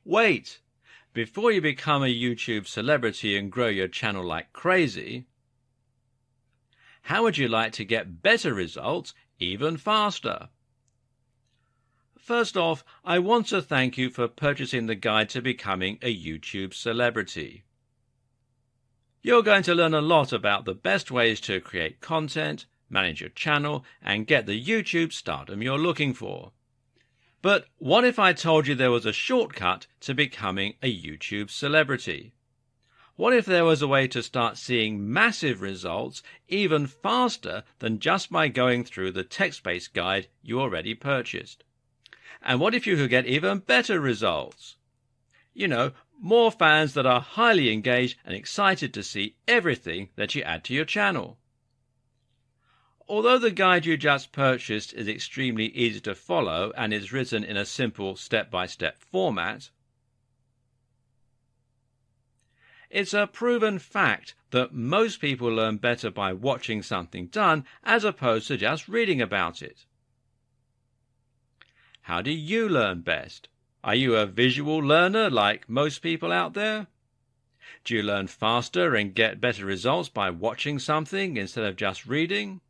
Wait! Before you become a YouTube celebrity and grow your channel like crazy, how would you like to get better results even faster? First off, I want to thank you for purchasing the guide to becoming a YouTube celebrity. You're going to learn a lot about the best ways to create content, manage your channel, and get the YouTube stardom you're looking for. But what if I told you there was a shortcut to becoming a YouTube celebrity? What if there was a way to start seeing massive results even faster than just by going through the text-based guide you already purchased? And what if you could get even better results? You know, more fans that are highly engaged and excited to see everything that you add to your channel. Although the guide you just purchased is extremely easy to follow and is written in a simple step-by-step format, it's a proven fact that most people learn better by watching something done as opposed to just reading about it. How do you learn best? Are you a visual learner like most people out there? Do you learn faster and get better results by watching something instead of just reading?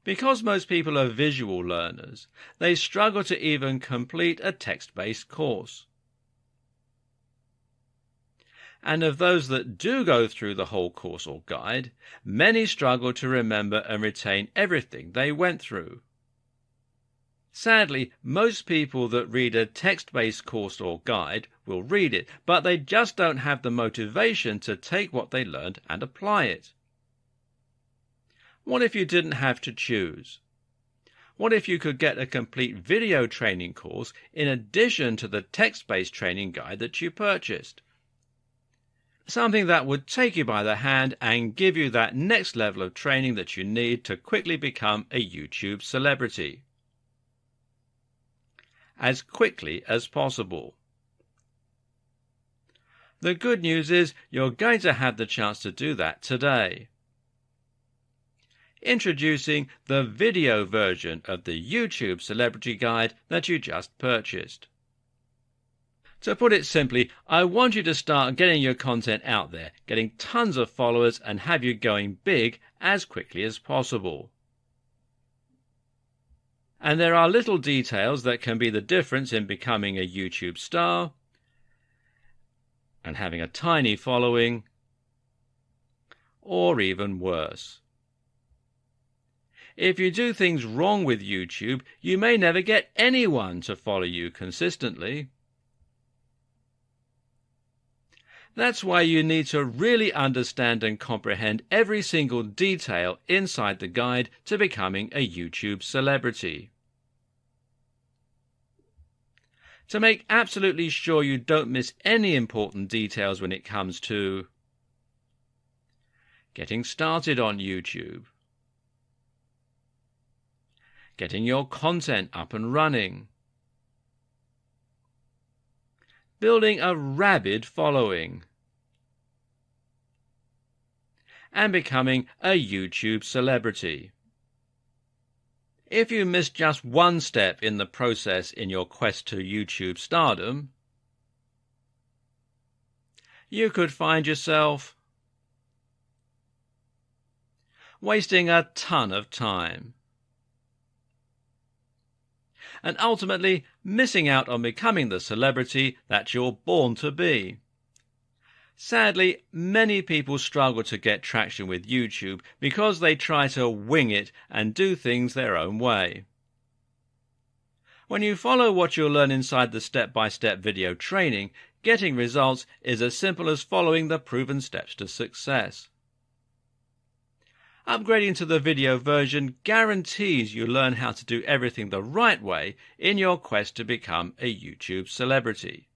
Because most people are visual learners, they struggle to even complete a text-based course. And of those that do go through the whole course or guide, many struggle to remember and retain everything they went through. Sadly, most people that read a text-based course or guide will read it, but they just don't have the motivation to take what they learned and apply it. What if you didn't have to choose? What if you could get a complete video training course in addition to the text-based training guide that you purchased? Something that would take you by the hand and give you that next level of training that you need to quickly become a YouTube celebrity. As quickly as possible. The good news is you're going to have the chance to do that today. Introducing the video version of the YouTube Celebrity Guide that you just purchased. To put it simply, I want you to start getting your content out there, getting tons of followers, and have you going big as quickly as possible. And there are little details that can be the difference in becoming a YouTube star and having a tiny following, or even worse. If you do things wrong with YouTube, you may never get anyone to follow you consistently. That's why you need to really understand and comprehend every single detail inside the guide to becoming a YouTube celebrity. To make absolutely sure you don't miss any important details when it comes to getting started on YouTube, getting your content up and running, building a rabid following, and becoming a YouTube celebrity. If you miss just one step in the process in your quest to YouTube stardom, you could find yourself wasting a ton of time and ultimately missing out on becoming the celebrity that you're born to be. Sadly, many people struggle to get traction with YouTube because they try to wing it and do things their own way. When you follow what you'll learn inside the step-by-step video training, getting results is as simple as following the proven steps to success. Upgrading to the video version guarantees you learn how to do everything the right way in your quest to become a YouTube celebrity.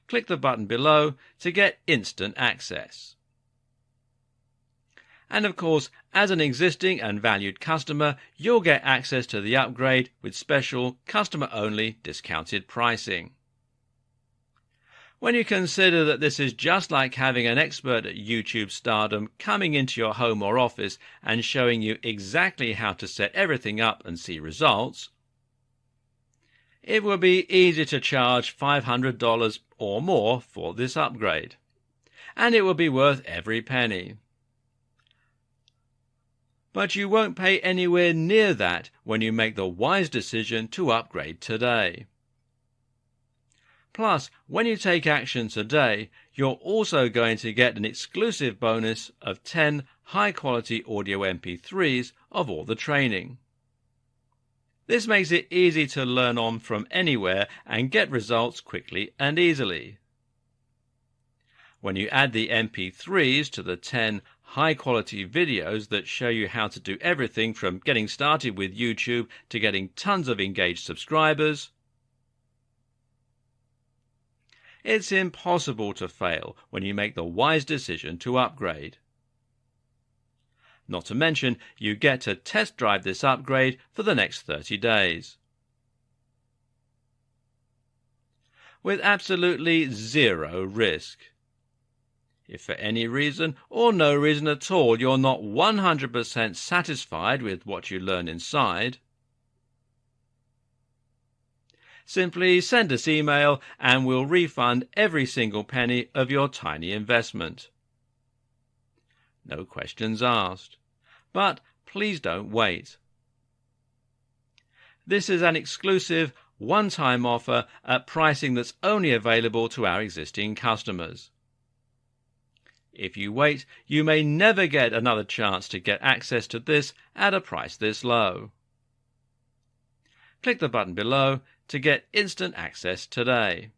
Click the button below to get instant access. And of course, as an existing and valued customer, you'll get access to the upgrade with special customer-only discounted pricing. When you consider that this is just like having an expert at YouTube stardom coming into your home or office and showing you exactly how to set everything up and see results, It will be easy to charge $500 or more for this upgrade, and it will be worth every penny. But you won't pay anywhere near that when you make the wise decision to upgrade today. Plus, when you take action today, you're also going to get an exclusive bonus of 10 high-quality audio MP3s of all the training. This makes it easy to learn on from anywhere and get results quickly and easily. When you add the MP3s to the 10 high-quality videos that show you how to do everything from getting started with YouTube to getting tons of engaged subscribers, it's impossible to fail when you make the wise decision to upgrade. Not to mention, you get to test drive this upgrade for the next 30 days. With absolutely zero risk. If for any reason or no reason at all you're not 100% satisfied with what you learn inside, simply send us email and we'll refund every single penny of your tiny investment. No questions asked. But please don't wait. This is an exclusive, one-time offer at pricing that's only available to our existing customers. If you wait, you may never get another chance to get access to this at a price this low. Click the button below to get instant access today.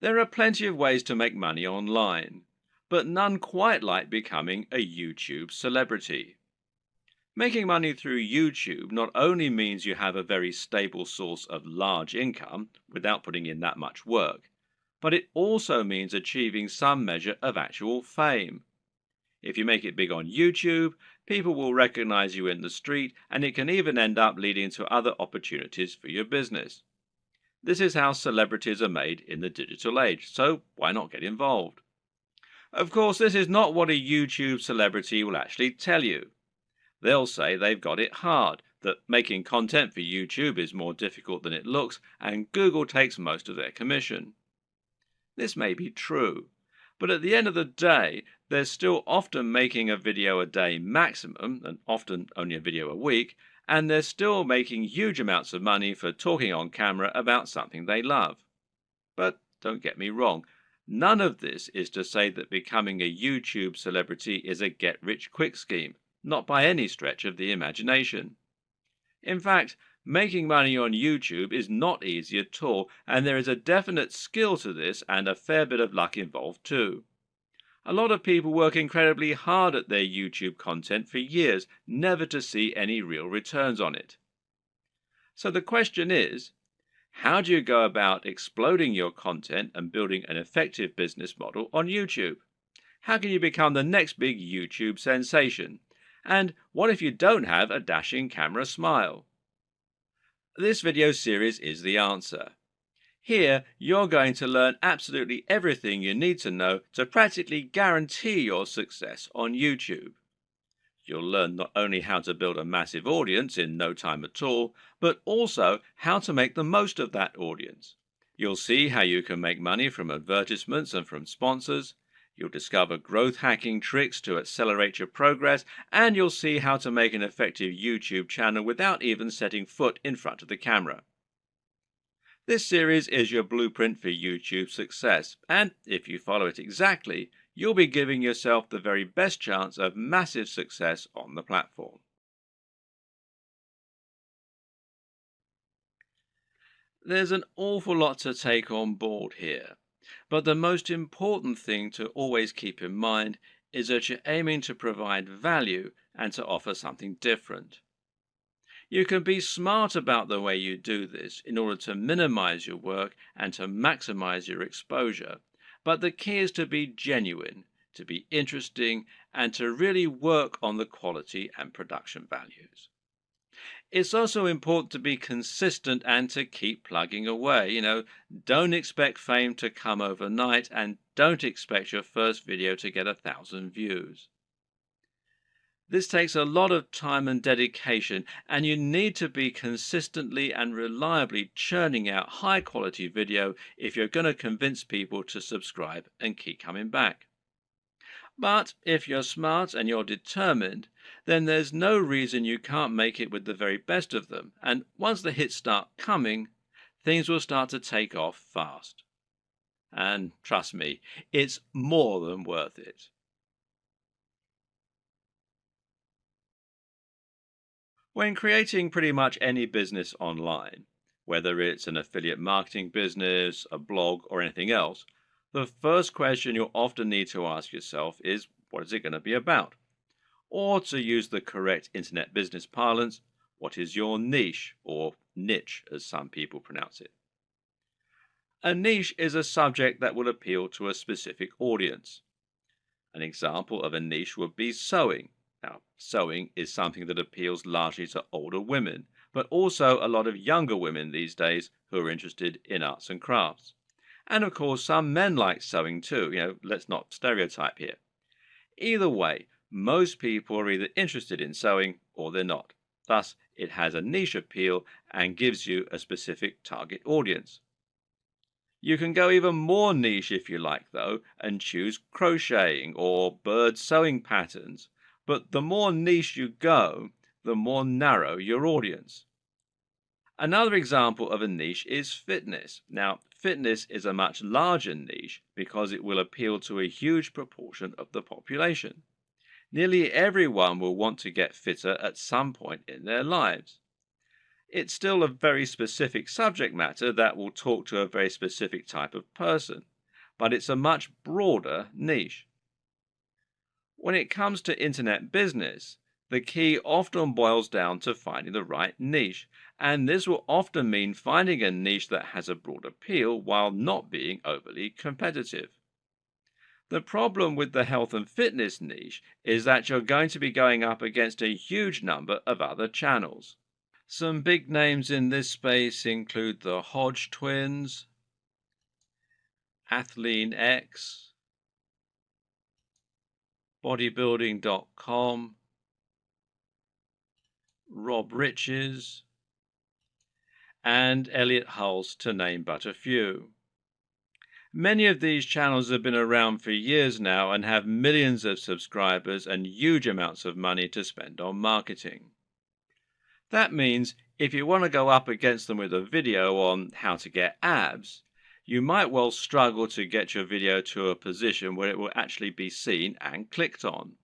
There are plenty of ways to make money online, but none quite like becoming a YouTube celebrity. Making money through YouTube not only means you have a very stable source of large income without putting in that much work, but it also means achieving some measure of actual fame. If you make it big on YouTube, people will recognize you in the street, and it can even end up leading to other opportunities for your business. This is how celebrities are made in the digital age, so why not get involved? Of course, this is not what a YouTube celebrity will actually tell you. They'll say they've got it hard, that making content for YouTube is more difficult than it looks, and Google takes most of their commission. This may be true, but at the end of the day, they're still often making a video a day maximum, and often only a video a week, and they're still making huge amounts of money for talking on camera about something they love. But don't get me wrong, none of this is to say that becoming a YouTube celebrity is a get-rich-quick scheme, not by any stretch of the imagination. In fact, making money on YouTube is not easy at all, and there is a definite skill to this and a fair bit of luck involved too. A lot of people work incredibly hard at their YouTube content for years, never to see any real returns on it. So the question is, how do you go about exploding your content and building an effective business model on YouTube? How can you become the next big YouTube sensation? And what if you don't have a dashing camera smile? This video series is the answer. Here, you're going to learn absolutely everything you need to know to practically guarantee your success on YouTube. You'll learn not only how to build a massive audience in no time at all, but also how to make the most of that audience. You'll see how you can make money from advertisements and from sponsors. You'll discover growth hacking tricks to accelerate your progress, and you'll see how to make an effective YouTube channel without even setting foot in front of the camera. This series is your blueprint for YouTube success, and if you follow it exactly, you'll be giving yourself the very best chance of massive success on the platform. There's an awful lot to take on board here. But the most important thing to always keep in mind is that you're aiming to provide value and to offer something different. You can be smart about the way you do this in order to minimize your work and to maximize your exposure, but the key is to be genuine, to be interesting, and to really work on the quality and production values. It's also important to be consistent and to keep plugging away. Don't expect fame to come overnight, and don't expect your first video to get 1,000 views. This takes a lot of time and dedication, and you need to be consistently and reliably churning out high quality video if you're going to convince people to subscribe and keep coming back. But if you're smart and you're determined, then there's no reason you can't make it with the very best of them. And once the hits start coming, things will start to take off fast. And trust me, it's more than worth it. When creating pretty much any business online, whether it's an affiliate marketing business, a blog, or anything else, the first question you'll often need to ask yourself is, what is it going to be about? Or to use the correct internet business parlance, what is your niche, or niche as some people pronounce it? A niche is a subject that will appeal to a specific audience. An example of a niche would be sewing. Now, sewing is something that appeals largely to older women, but also a lot of younger women these days who are interested in arts and crafts. And of course, some men like sewing too. Let's not stereotype here. Either way, most people are either interested in sewing or they're not. Thus, it has a niche appeal and gives you a specific target audience. You can go even more niche if you like, though, and choose crocheting or bird sewing patterns. But the more niche you go, the more narrow your audience. Another example of a niche is fitness. Now, fitness is a much larger niche because it will appeal to a huge proportion of the population. Nearly everyone will want to get fitter at some point in their lives. It's still a very specific subject matter that will talk to a very specific type of person, but it's a much broader niche. When it comes to internet business, the key often boils down to finding the right niche, and this will often mean finding a niche that has a broad appeal while not being overly competitive. The problem with the health and fitness niche is that you're going to be going up against a huge number of other channels. Some big names in this space include the Hodge twins, Athlean X, bodybuilding.com, Rob Riches, and Elliot Hulse, to name but a few. Many of these channels have been around for years now and have millions of subscribers and huge amounts of money to spend on marketing. That means if you want to go up against them with a video on how to get abs, you might well struggle to get your video to a position where it will actually be seen and clicked on.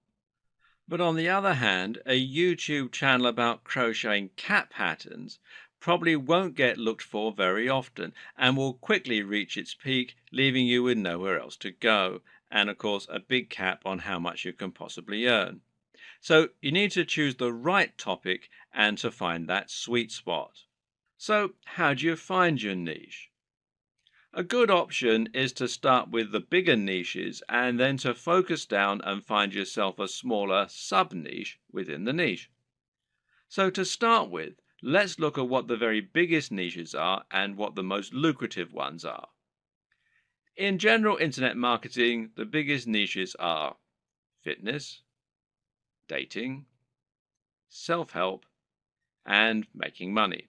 But on the other hand, a YouTube channel about crocheting cat patterns probably won't get looked for very often and will quickly reach its peak, leaving you with nowhere else to go, and of course a big cap on how much you can possibly earn. So you need to choose the right topic and to find that sweet spot. So how do you find your niche? A good option is to start with the bigger niches and then to focus down and find yourself a smaller sub-niche within the niche. So to start with, let's look at what the very biggest niches are and what the most lucrative ones are. In general internet marketing, the biggest niches are fitness, dating, self-help, and making money.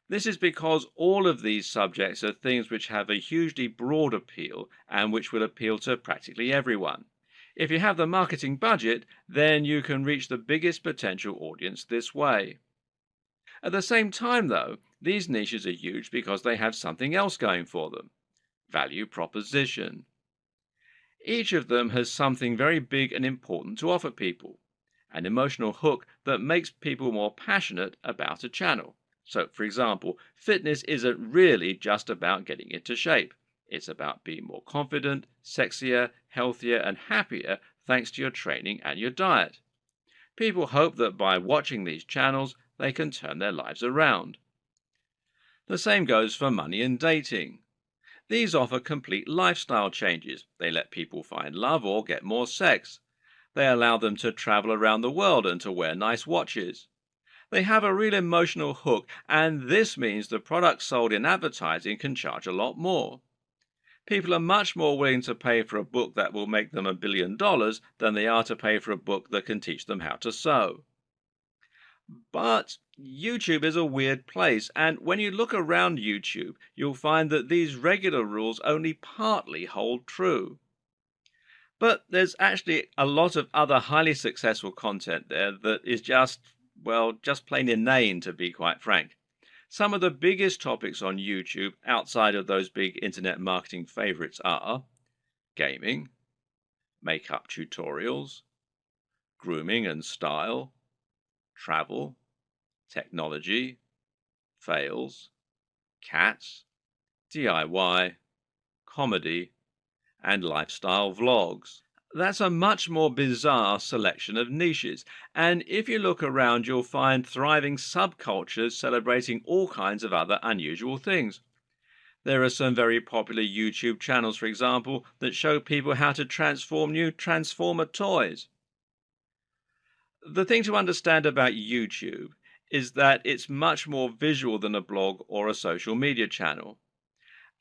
This is because all of these subjects are things which have a hugely broad appeal and which will appeal to practically everyone. If you have the marketing budget, then you can reach the biggest potential audience this way. At the same time, though, these niches are huge because they have something else going for them: value proposition. Each of them has something very big and important to offer people, an emotional hook that makes people more passionate about a channel. So, for example, fitness isn't really just about getting into shape. It's about being more confident, sexier, healthier, and happier thanks to your training and your diet. People hope that by watching these channels, they can turn their lives around. The same goes for money and dating. These offer complete lifestyle changes. They let people find love or get more sex. They allow them to travel around the world and to wear nice watches. They have a real emotional hook, and this means the products sold in advertising can charge a lot more. People are much more willing to pay for a book that will make them $1 billion than they are to pay for a book that can teach them how to sew. But YouTube is a weird place, and when you look around YouTube, you'll find that these regular rules only partly hold true. But there's actually a lot of other highly successful content there that is just, well, just plain inane, to be quite frank. Some of the biggest topics on YouTube outside of those big internet marketing favorites are gaming, makeup tutorials, grooming and style, travel, technology, fails, cats, DIY, comedy, and lifestyle vlogs. That's a much more bizarre selection of niches, and if you look around, you'll find thriving subcultures celebrating all kinds of other unusual things. There are some very popular YouTube channels, for example, that show people how to transform new Transformer toys. The thing to understand about YouTube is that it's much more visual than a blog or a social media channel.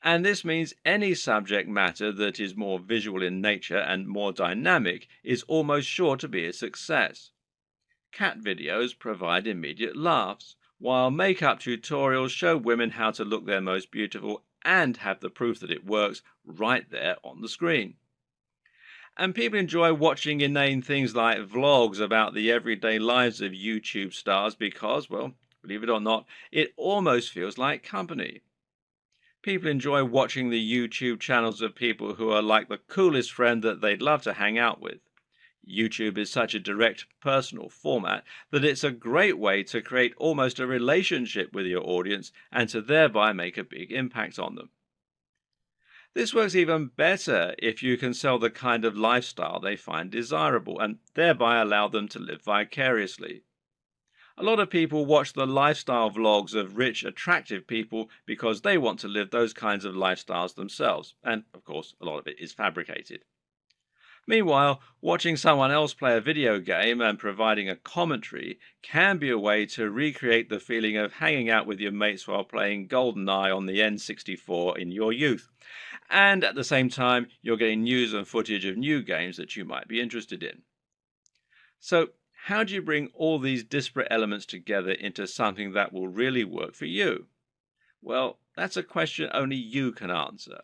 And this means any subject matter that is more visual in nature and more dynamic is almost sure to be a success. Cat videos provide immediate laughs, while makeup tutorials show women how to look their most beautiful and have the proof that it works right there on the screen. And people enjoy watching inane things like vlogs about the everyday lives of YouTube stars because, well, believe it or not, it almost feels like company. People enjoy watching the YouTube channels of people who are like the coolest friend that they'd love to hang out with. YouTube is such a direct, personal format that it's a great way to create almost a relationship with your audience and to thereby make a big impact on them. This works even better if you can sell the kind of lifestyle they find desirable and thereby allow them to live vicariously. A lot of people watch the lifestyle vlogs of rich, attractive people because they want to live those kinds of lifestyles themselves, and of course, a lot of it is fabricated. Meanwhile, watching someone else play a video game and providing a commentary can be a way to recreate the feeling of hanging out with your mates while playing GoldenEye on the N64 in your youth. And at the same time, you're getting news and footage of new games that you might be interested in. So, how do you bring all these disparate elements together into something that will really work for you? Well, that's a question only you can answer.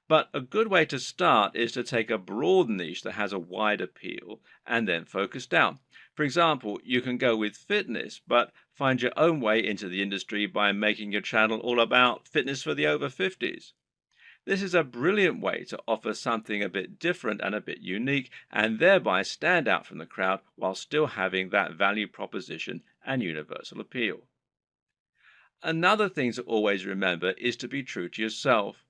But a good way to start is to take a broad niche that has a wide appeal and then focus down. For example, you can go with fitness, but find your own way into the industry by making your channel all about fitness for the over 50s. This is a brilliant way to offer something a bit different and a bit unique, and thereby stand out from the crowd while still having that value proposition and universal appeal. Another thing to always remember is to be true to yourself.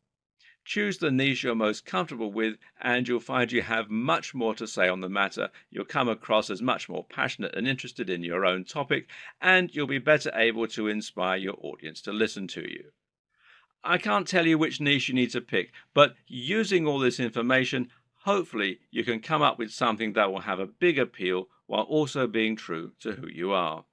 Choose the niche you're most comfortable with, and you'll find you have much more to say on the matter. You'll come across as much more passionate and interested in your own topic, and you'll be better able to inspire your audience to listen to you. I can't tell you which niche you need to pick, but using all this information, hopefully you can come up with something that will have a big appeal while also being true to who you are.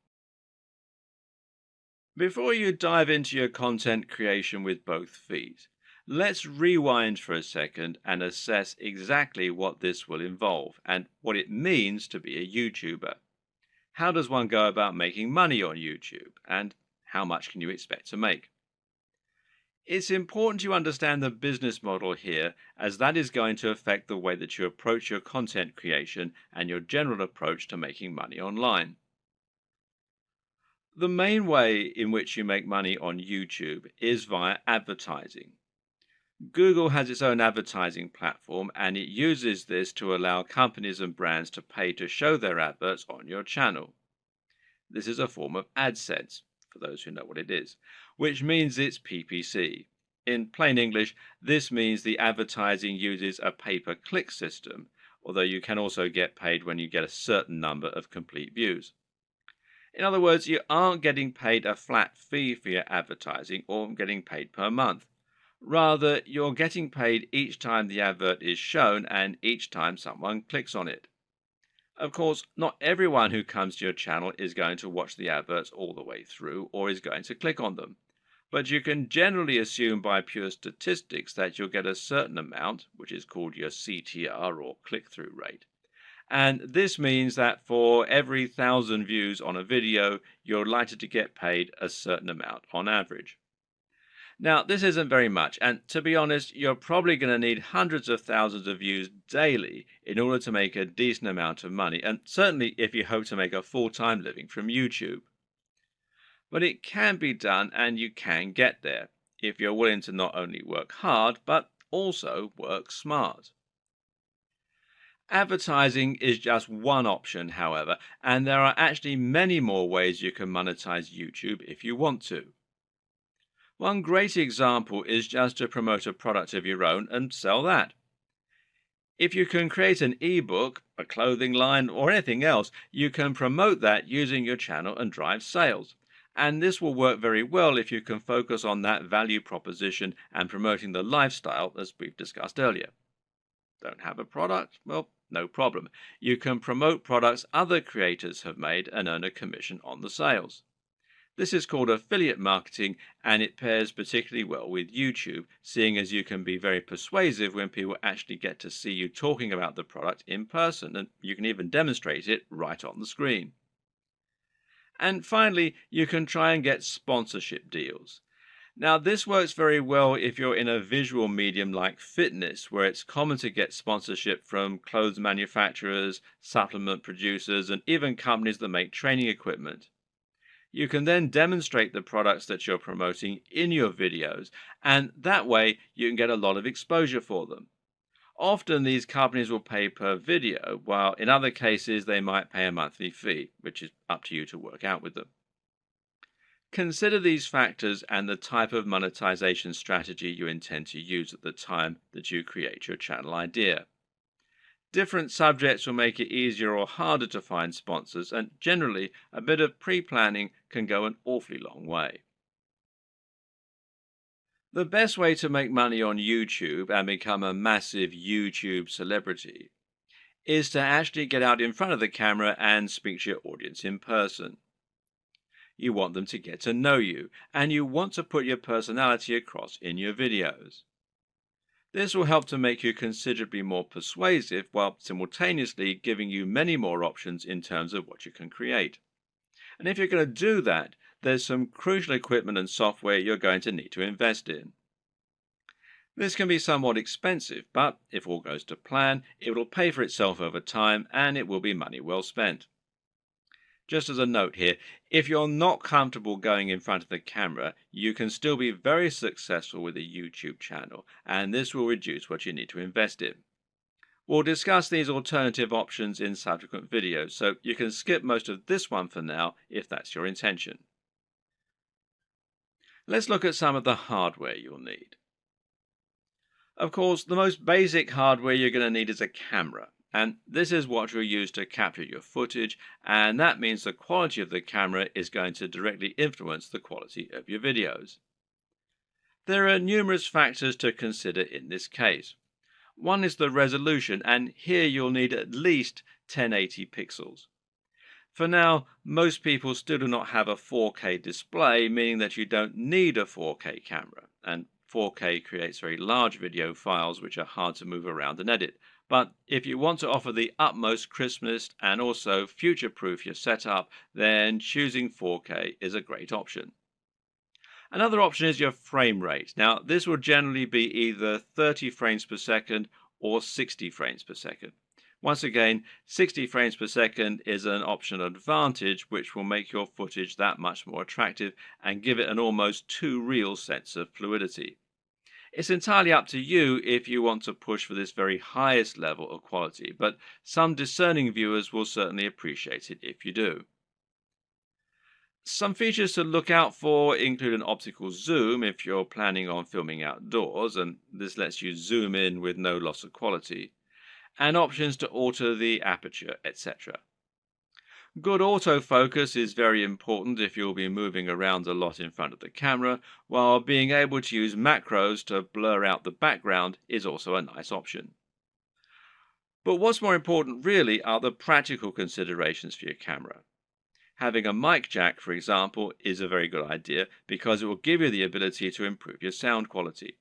Before you dive into your content creation with both feet, let's rewind for a second and assess exactly what this will involve and what it means to be a YouTuber. How does one go about making money on YouTube, and how much can you expect to make? It's important you understand the business model here, as that is going to affect the way that you approach your content creation and your general approach to making money online. The main way in which you make money on YouTube is via advertising. Google has its own advertising platform, and it uses this to allow companies and brands to pay to show their adverts on your channel. This is a form of AdSense, for those who know what it is, which means it's PPC. In plain English, this means the advertising uses a pay-per-click system, although you can also get paid when you get a certain number of complete views. In other words, you aren't getting paid a flat fee for your advertising or getting paid per month. Rather, you're getting paid each time the advert is shown and each time someone clicks on it. Of course, not everyone who comes to your channel is going to watch the adverts all the way through or is going to click on them. but you can generally assume by pure statistics that you'll get a certain amount, which is called your CTR or click-through rate. And this means that for every 1,000 views on a video, you're likely to get paid a certain amount on average. Now, this isn't very much, and to be honest, you're probably going to need hundreds of thousands of views daily in order to make a decent amount of money, and certainly if you hope to make a full-time living from YouTube. But it can be done, and you can get there if you're willing to not only work hard, but also work smart. Advertising is just one option, however, and there are actually many more ways you can monetize YouTube if you want to. One great example is just to promote a product of your own and sell that. If you can create an ebook, a clothing line, or anything else, you can promote that using your channel and drive sales. And this will work very well if you can focus on that value proposition and promoting the lifestyle as we've discussed earlier. Don't have a product? Well, no problem. You can promote products other creators have made and earn a commission on the sales. This is called affiliate marketing, and it pairs particularly well with YouTube, seeing as you can be very persuasive when people actually get to see you talking about the product in person, and you can even demonstrate it right on the screen. And finally, you can try and get sponsorship deals. Now, this works very well if you're in a visual medium like fitness, where it's common to get sponsorship from clothes manufacturers, supplement producers, and even companies that make training equipment. You can then demonstrate the products that you're promoting in your videos, and that way you can get a lot of exposure for them. Often these companies will pay per video, while in other cases they might pay a monthly fee, which is up to you to work out with them. Consider these factors and the type of monetization strategy you intend to use at the time that you create your channel idea. Different subjects will make it easier or harder to find sponsors, and generally a bit of pre-planning can go an awfully long way. The best way to make money on YouTube and become a massive YouTube celebrity is to actually get out in front of the camera and speak to your audience in person. You want them to get to know you, and you want to put your personality across in your videos. This will help to make you considerably more persuasive while simultaneously giving you many more options in terms of what you can create. And if you're going to do that, there's some crucial equipment and software you're going to need to invest in. This can be somewhat expensive, but if all goes to plan, it will pay for itself over time and it will be money well spent. Just as a note here, if you're not comfortable going in front of the camera, you can still be very successful with a YouTube channel, and this will reduce what you need to invest in. We'll discuss these alternative options in subsequent videos, so you can skip most of this one for now if that's your intention. Let's look at some of the hardware you'll need. Of course, the most basic hardware you're going to need is a camera. And this is what you'll use to capture your footage, and that means the quality of the camera is going to directly influence the quality of your videos. There are numerous factors to consider in this case. One is the resolution, and here you'll need at least 1080 pixels. For now, most people still do not have a 4K display, meaning that you don't need a 4K camera, and 4K creates very large video files which are hard to move around and edit. But if you want to offer the utmost crispness and also future-proof your setup, then choosing 4K is a great option. Another option is your frame rate. Now, this will generally be either 30 frames per second or 60 frames per second. Once again, 60 frames per second is an optional advantage which will make your footage that much more attractive and give it an almost too real sense of fluidity. It's entirely up to you if you want to push for this very highest level of quality, but some discerning viewers will certainly appreciate it if you do. Some features to look out for include an optical zoom if you're planning on filming outdoors, and this lets you zoom in with no loss of quality, and options to alter the aperture, etc. Good autofocus is very important if you'll be moving around a lot in front of the camera, while being able to use macros to blur out the background is also a nice option. But what's more important really are the practical considerations for your camera. Having a mic jack, for example, is a very good idea because it will give you the ability to improve your sound quality.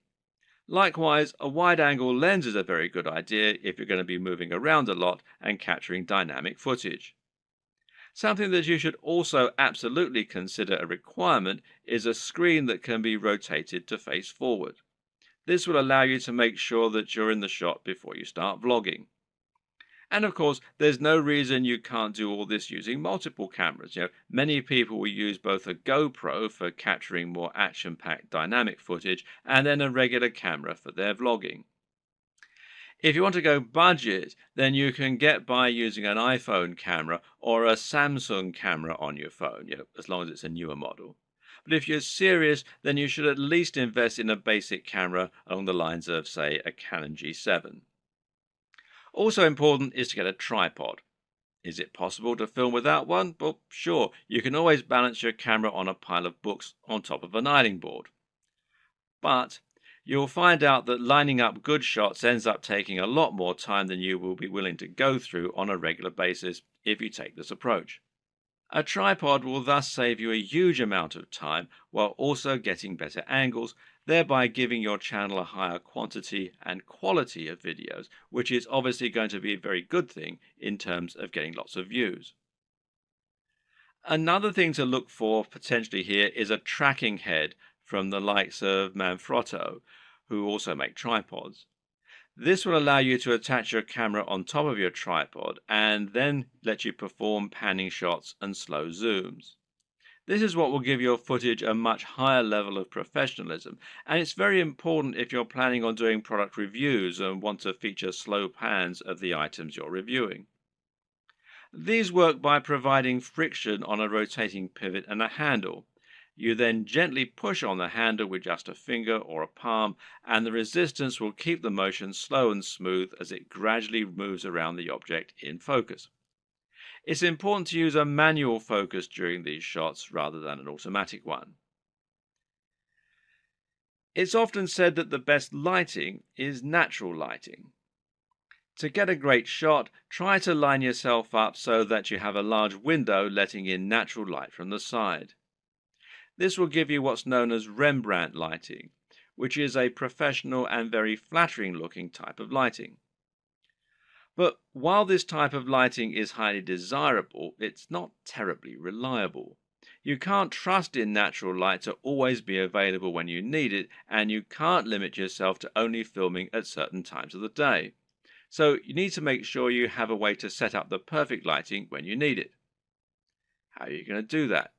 Likewise, a wide-angle lens is a very good idea if you're going to be moving around a lot and capturing dynamic footage. Something that you should also absolutely consider a requirement is a screen that can be rotated to face forward. This will allow you to make sure that you're in the shot before you start vlogging. And of course, there's no reason you can't do all this using multiple cameras. Many people will use both a GoPro for capturing more action-packed dynamic footage and then a regular camera for their vlogging. If you want to go budget, then you can get by using an iPhone camera or a Samsung camera on your phone, as long as it's a newer model. But if you're serious, then you should at least invest in a basic camera along the lines of, say, a Canon G7. Also important is to get a tripod. Is it possible to film without one? Well, sure, you can always balance your camera on a pile of books on top of an ironing board. But you'll find out that lining up good shots ends up taking a lot more time than you will be willing to go through on a regular basis if you take this approach. A tripod will thus save you a huge amount of time while also getting better angles, thereby giving your channel a higher quantity and quality of videos, which is obviously going to be a very good thing in terms of getting lots of views. Another thing to look for potentially here is a tracking head from the likes of Manfrotto, who also make tripods. This will allow you to attach your camera on top of your tripod and then let you perform panning shots and slow zooms. This is what will give your footage a much higher level of professionalism, and it's very important if you're planning on doing product reviews and want to feature slow pans of the items you're reviewing. These work by providing friction on a rotating pivot and a handle. You then gently push on the handle with just a finger or a palm, and the resistance will keep the motion slow and smooth as it gradually moves around the object in focus. It's important to use a manual focus during these shots rather than an automatic one. It's often said that the best lighting is natural lighting. To get a great shot, try to line yourself up so that you have a large window letting in natural light from the side. This will give you what's known as Rembrandt lighting, which is a professional and very flattering looking type of lighting. But while this type of lighting is highly desirable, it's not terribly reliable. You can't trust in natural light to always be available when you need it, and you can't limit yourself to only filming at certain times of the day. So you need to make sure you have a way to set up the perfect lighting when you need it. How are you going to do that?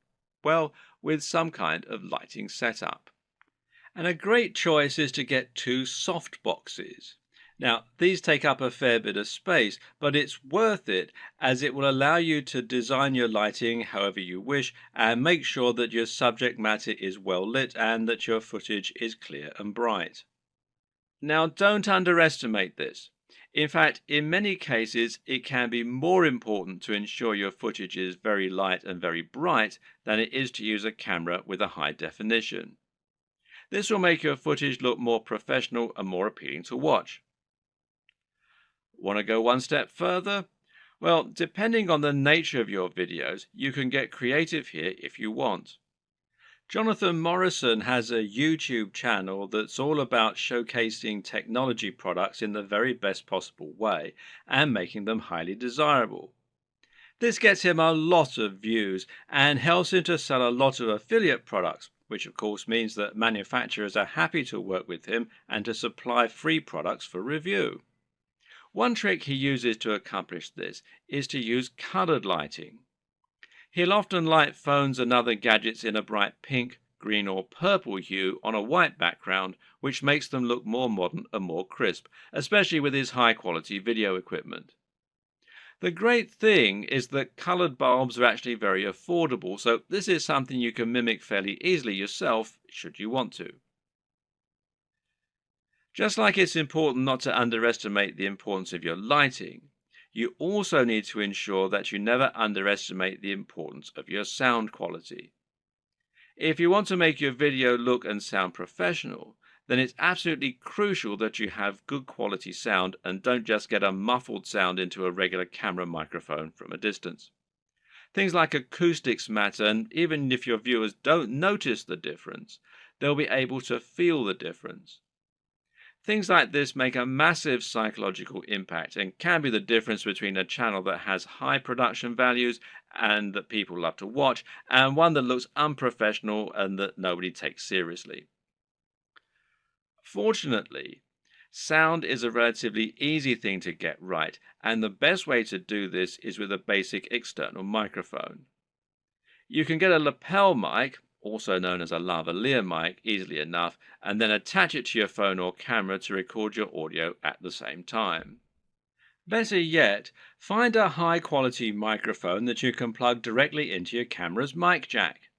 Well, with some kind of lighting setup. And a great choice is to get two soft boxes. Now, these take up a fair bit of space, but it's worth it as it will allow you to design your lighting however you wish and make sure that your subject matter is well lit and that your footage is clear and bright. Now, don't underestimate this. In fact, in many cases, it can be more important to ensure your footage is very light and very bright than it is to use a camera with a high definition. This will make your footage look more professional and more appealing to watch. Want to go one step further? Well, depending on the nature of your videos, you can get creative here if you want. Jonathan Morrison has a YouTube channel that's all about showcasing technology products in the very best possible way and making them highly desirable. This gets him a lot of views and helps him to sell a lot of affiliate products, which of course means that manufacturers are happy to work with him and to supply free products for review. One trick he uses to accomplish this is to use colored lighting. He'll often light phones and other gadgets in a bright pink, green or purple hue on a white background, which makes them look more modern and more crisp, especially with his high-quality video equipment. The great thing is that colored bulbs are actually very affordable, so this is something you can mimic fairly easily yourself, should you want to. Just like it's important not to underestimate the importance of your lighting, you also need to ensure that you never underestimate the importance of your sound quality. If you want to make your video look and sound professional, then it's absolutely crucial that you have good quality sound and don't just get a muffled sound into a regular camera microphone from a distance. Things like acoustics matter, and even if your viewers don't notice the difference, they'll be able to feel the difference. Things like this make a massive psychological impact and can be the difference between a channel that has high production values and that people love to watch, and one that looks unprofessional and that nobody takes seriously. Fortunately, sound is a relatively easy thing to get right, and the best way to do this is with a basic external microphone. You can get a lapel mic, also known as a lavalier mic, easily enough, and then attach it to your phone or camera to record your audio at the same time. Better yet, find a high quality microphone that you can plug directly into your camera's mic jack.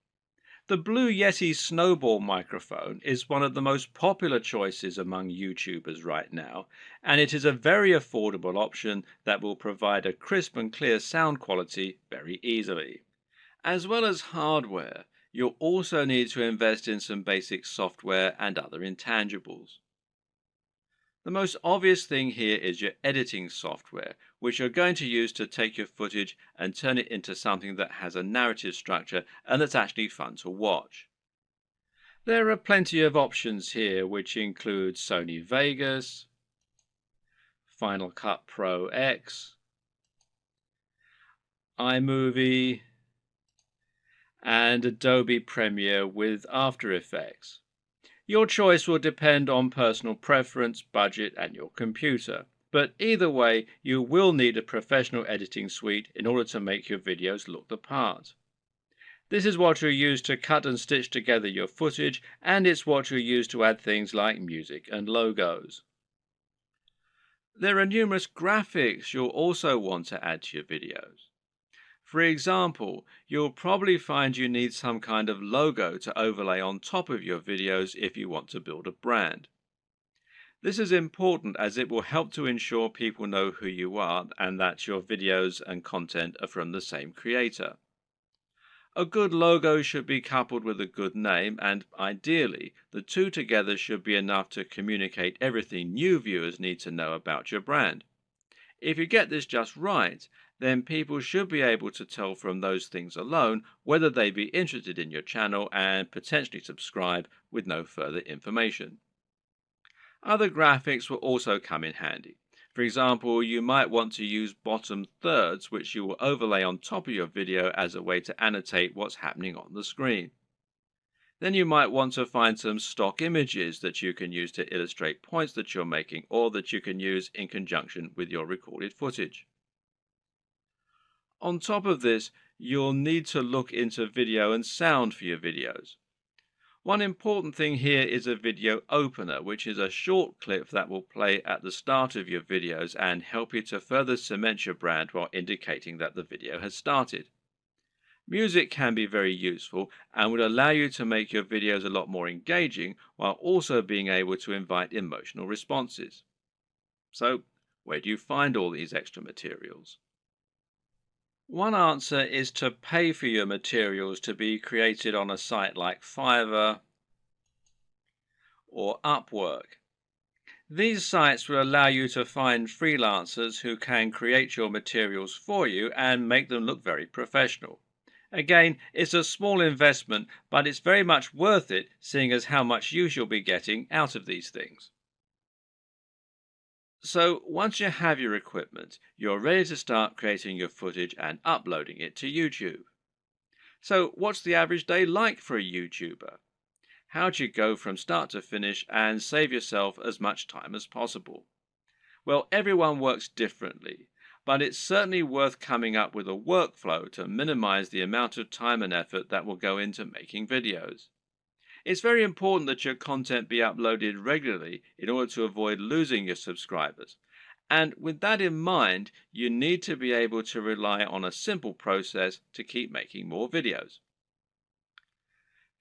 The Blue Yeti Snowball microphone is one of the most popular choices among YouTubers right now, and it is a very affordable option that will provide a crisp and clear sound quality very easily. As well as hardware, you'll also need to invest in some basic software and other intangibles. The most obvious thing here is your editing software, which you're going to use to take your footage and turn it into something that has a narrative structure and that's actually fun to watch. There are plenty of options here, which include Sony Vegas, Final Cut Pro X, iMovie, and Adobe Premiere with After Effects. Your choice will depend on personal preference, budget, and your computer. But either way, you will need a professional editing suite in order to make your videos look the part. This is what you'll use to cut and stitch together your footage, and it's what you'll use to add things like music and logos. There are numerous graphics you'll also want to add to your videos. For example, you'll probably find you need some kind of logo to overlay on top of your videos if you want to build a brand. This is important as it will help to ensure people know who you are and that your videos and content are from the same creator. A good logo should be coupled with a good name, and ideally, the two together should be enough to communicate everything new viewers need to know about your brand. If you get this just right, then people should be able to tell from those things alone whether they be interested in your channel and potentially subscribe with no further information. Other graphics will also come in handy. For example, you might want to use bottom thirds, which you will overlay on top of your video as a way to annotate what's happening on the screen. Then you might want to find some stock images that you can use to illustrate points that you're making or that you can use in conjunction with your recorded footage. On top of this, you'll need to look into video and sound for your videos. One important thing here is a video opener, which is a short clip that will play at the start of your videos and help you to further cement your brand while indicating that the video has started. Music can be very useful and would allow you to make your videos a lot more engaging while also being able to invite emotional responses. So, where do you find all these extra materials? One answer is to pay for your materials to be created on a site like Fiverr or Upwork. These sites will allow you to find freelancers who can create your materials for you and make them look very professional. Again, it's a small investment, but it's very much worth it, seeing as how much use you'll be getting out of these things. So once you have your equipment, you're ready to start creating your footage and uploading it to YouTube. So what's the average day like for a YouTuber? How do you go from start to finish and save yourself as much time as possible? Well, everyone works differently, but it's certainly worth coming up with a workflow to minimize the amount of time and effort that will go into making videos. It's very important that your content be uploaded regularly in order to avoid losing your subscribers. And with that in mind, you need to be able to rely on a simple process to keep making more videos.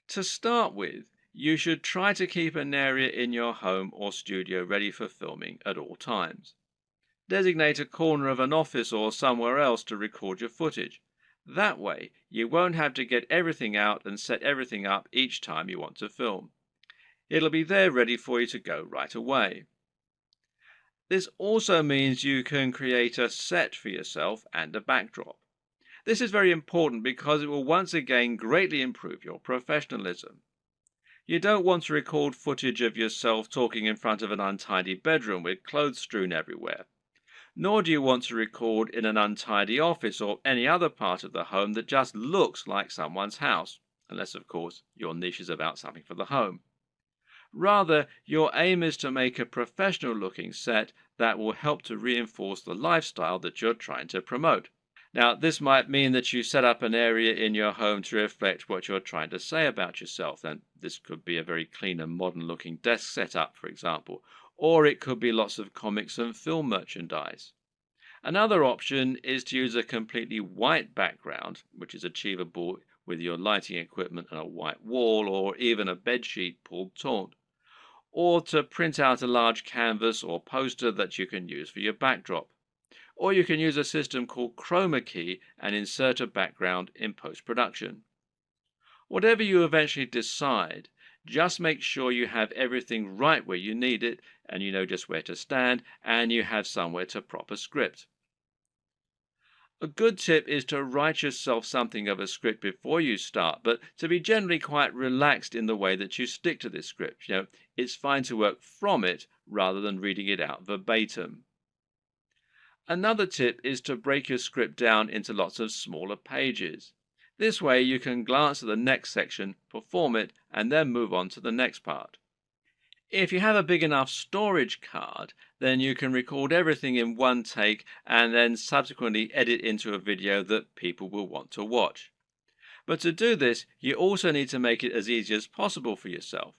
To start with, you should try to keep an area in your home or studio ready for filming at all times. Designate a corner of an office or somewhere else to record your footage. That way, you won't have to get everything out and set everything up each time you want to film. It'll be there ready for you to go right away. This also means you can create a set for yourself and a backdrop. This is very important because it will once again greatly improve your professionalism. You don't want to record footage of yourself talking in front of an untidy bedroom with clothes strewn everywhere. Nor do you want to record in an untidy office or any other part of the home that just looks like someone's house, unless, of course, your niche is about something for the home. Rather, your aim is to make a professional-looking set that will help to reinforce the lifestyle that you're trying to promote. Now, this might mean that you set up an area in your home to reflect what you're trying to say about yourself. And this could be a very clean and modern-looking desk setup, for example, or it could be lots of comics and film merchandise. Another option is to use a completely white background, which is achievable with your lighting equipment and a white wall or even a bedsheet pulled taut, or to print out a large canvas or poster that you can use for your backdrop. Or you can use a system called Chroma Key and insert a background in post-production. Whatever you eventually decide, just make sure you have everything right where you need it, and you know just where to stand, and you have somewhere to proper script. A good tip is to write yourself something of a script before you start, but to be generally quite relaxed in the way that you stick to this script. It's fine to work from it rather than reading it out verbatim. Another tip is to break your script down into lots of smaller pages. This way you can glance at the next section, perform it, and then move on to the next part. If you have a big enough storage card, then you can record everything in one take and then subsequently edit into a video that people will want to watch. But to do this, you also need to make it as easy as possible for yourself.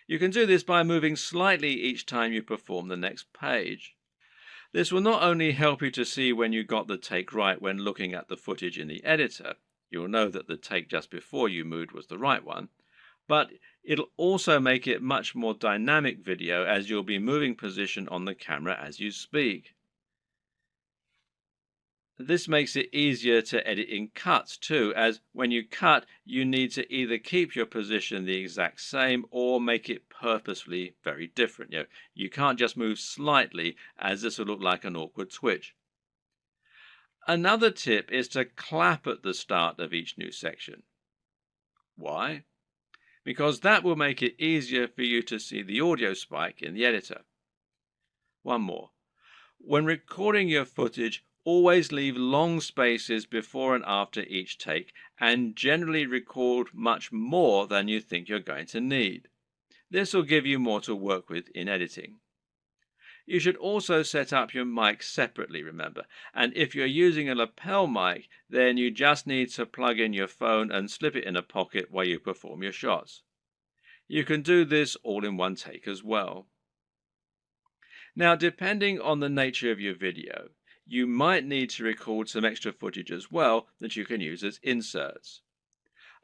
You can do this by moving slightly each time you perform the next page. This will not only help you to see when you got the take right when looking at the footage in the editor, you'll know that the take just before you moved was the right one, but it'll also make it much more dynamic video as you'll be moving position on the camera as you speak. This makes it easier to edit in cuts too, as when you cut, you need to either keep your position the exact same or make it purposefully very different. You can't just move slightly, as this will look like an awkward twitch. Another tip is to clap at the start of each new section. Why? Because that will make it easier for you to see the audio spike in the editor. One more. When recording your footage, always leave long spaces before and after each take, and generally record much more than you think you're going to need. This will give you more to work with in editing. You should also set up your mic separately, remember, and if you're using a lapel mic, then you just need to plug in your phone and slip it in a pocket while you perform your shots. You can do this all in one take as well. Now, depending on the nature of your video, you might need to record some extra footage as well that you can use as inserts.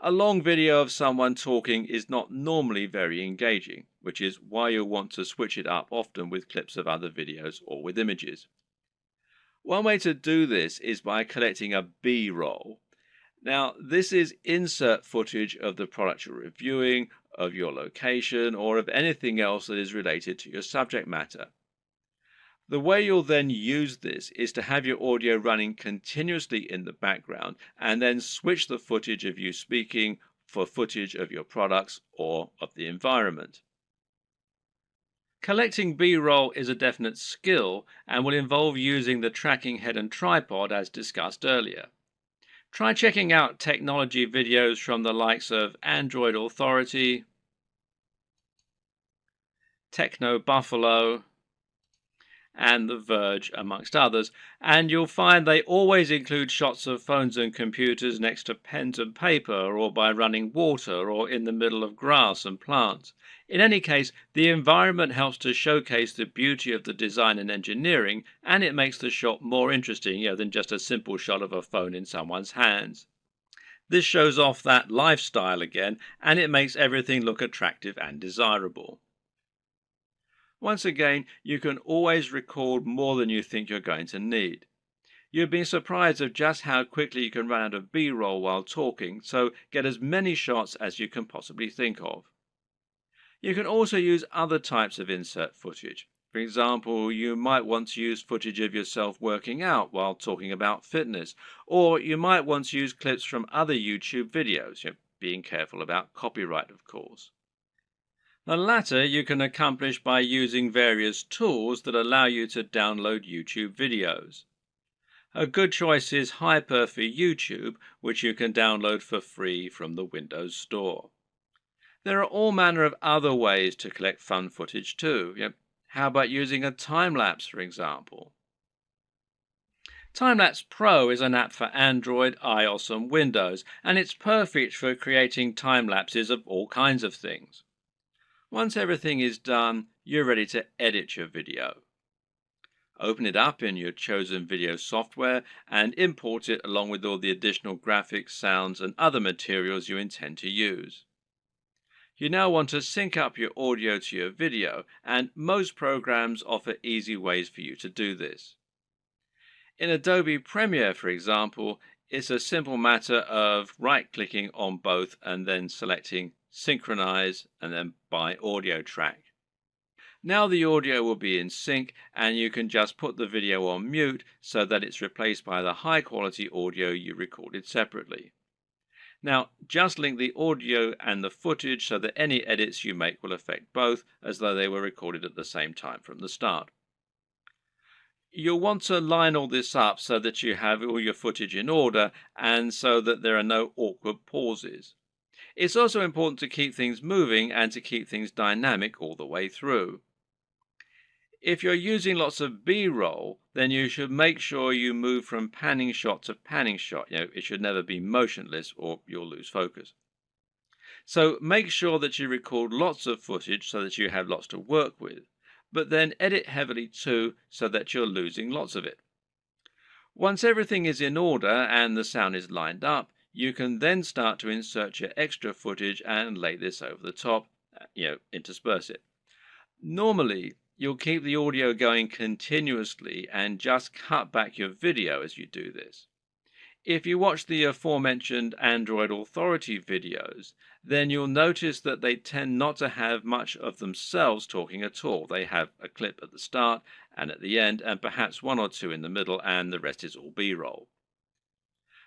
A long video of someone talking is not normally very engaging, which is why you'll want to switch it up often with clips of other videos or with images. One way to do this is by collecting a B-roll. Now, this is insert footage of the product you're reviewing, of your location, or of anything else that is related to your subject matter. The way you'll then use this is to have your audio running continuously in the background and then switch the footage of you speaking for footage of your products or of the environment. Collecting B-roll is a definite skill and will involve using the tracking head and tripod as discussed earlier. Try checking out technology videos from the likes of Android Authority, Techno Buffalo, and The Verge, amongst others, and you'll find they always include shots of phones and computers next to pens and paper, or by running water, or in the middle of grass and plants. In any case, the environment helps to showcase the beauty of the design and engineering, and it makes the shot more interesting than just a simple shot of a phone in someone's hands. This shows off that lifestyle again, and it makes everything look attractive and desirable. Once again, you can always record more than you think you're going to need. You've been surprised of just how quickly you can run out of B-roll while talking, so get as many shots as you can possibly think of. You can also use other types of insert footage. For example, you might want to use footage of yourself working out while talking about fitness, or you might want to use clips from other YouTube videos, being careful about copyright, of course. The latter you can accomplish by using various tools that allow you to download YouTube videos. A good choice is Hyper for YouTube, which you can download for free from the Windows Store. There are all manner of other ways to collect fun footage too. How about using a time-lapse, for example? Timelapse Pro is an app for Android, iOS and Windows, and it's perfect for creating time lapses of all kinds of things. Once everything is done, you're ready to edit your video. Open it up in your chosen video software and import it along with all the additional graphics, sounds and other materials you intend to use. You now want to sync up your audio to your video, and most programs offer easy ways for you to do this. In Adobe Premiere, for example, it's a simple matter of right-clicking on both and then selecting Synchronize and then by audio track. Now the audio will be in sync and you can just put the video on mute so that it's replaced by the high-quality audio you recorded separately. Now, just link the audio and the footage so that any edits you make will affect both, as though they were recorded at the same time from the start. You'll want to line all this up so that you have all your footage in order and so that there are no awkward pauses. It's also important to keep things moving and to keep things dynamic all the way through. If you're using lots of B-roll, then you should make sure you move from panning shot to panning shot. It should never be motionless or you'll lose focus. So make sure that you record lots of footage so that you have lots to work with, but then edit heavily too so that you're losing lots of it. Once everything is in order and the sound is lined up, you can then start to insert your extra footage and lay this over the top, intersperse it. Normally, you'll keep the audio going continuously and just cut back your video as you do this. If you watch the aforementioned Android Authority videos, then you'll notice that they tend not to have much of themselves talking at all. They have a clip at the start and at the end, and perhaps one or two in the middle, and the rest is all B-roll.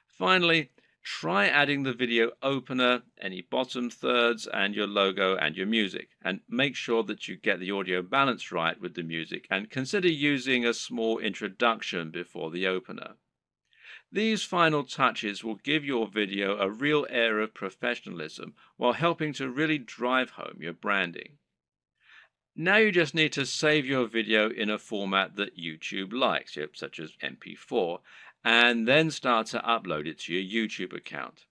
Finally, try adding the video opener, any bottom thirds, and your logo and your music, and make sure that you get the audio balance right with the music, and consider using a small introduction before the opener. These final touches will give your video a real air of professionalism while helping to really drive home your branding. Now you just need to save your video in a format that YouTube likes, such as MP4, and then start to upload it to your YouTube account.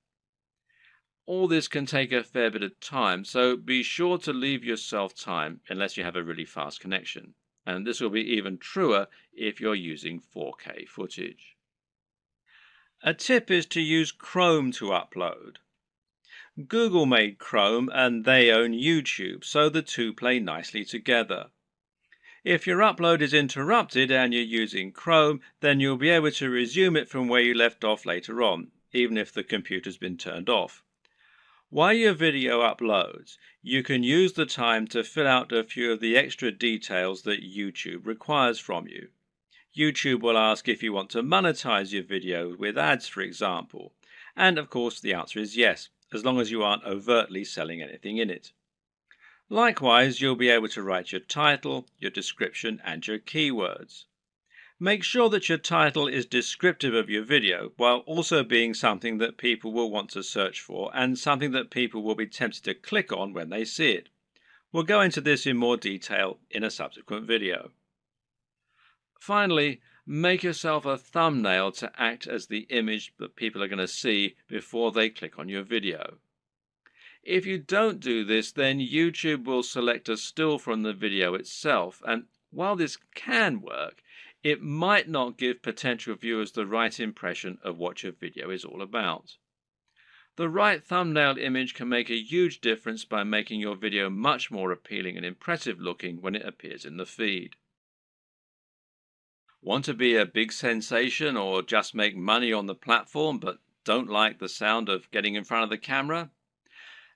All this can take a fair bit of time, so be sure to leave yourself time unless you have a really fast connection. And this will be even truer if you're using 4K footage. A tip is to use Chrome to upload. Google made Chrome and they own YouTube, so the two play nicely together. If your upload is interrupted and you're using Chrome, then you'll be able to resume it from where you left off later on, even if the computer's been turned off. While your video uploads, you can use the time to fill out a few of the extra details that YouTube requires from you. YouTube will ask if you want to monetize your video with ads, for example. And of course, the answer is yes, as long as you aren't overtly selling anything in it. Likewise, you'll be able to write your title, your description, and your keywords. Make sure that your title is descriptive of your video, while also being something that people will want to search for and something that people will be tempted to click on when they see it. We'll go into this in more detail in a subsequent video. Finally, make yourself a thumbnail to act as the image that people are going to see before they click on your video. If you don't do this, then YouTube will select a still from the video itself, and while this can work, it might not give potential viewers the right impression of what your video is all about. The right thumbnail image can make a huge difference by making your video much more appealing and impressive looking when it appears in the feed. Want to be a big sensation or just make money on the platform but don't like the sound of getting in front of the camera?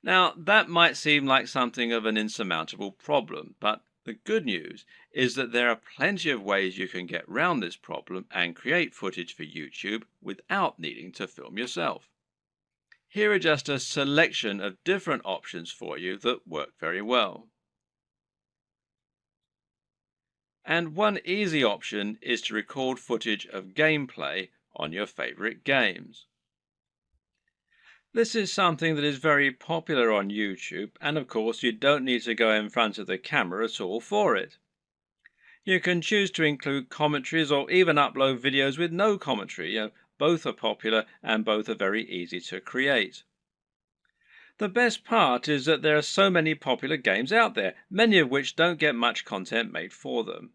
Now, that might seem like something of an insurmountable problem, but The good news is that there are plenty of ways you can get round this problem and create footage for YouTube without needing to film yourself. Here are just a selection of different options for you that work very well. And one easy option is to record footage of gameplay on your favorite games. This is something that is very popular on YouTube, and of course you don't need to go in front of the camera at all for it. You can choose to include commentaries or even upload videos with no commentary. Both are popular and both are very easy to create. The best part is that there are so many popular games out there, many of which don't get much content made for them.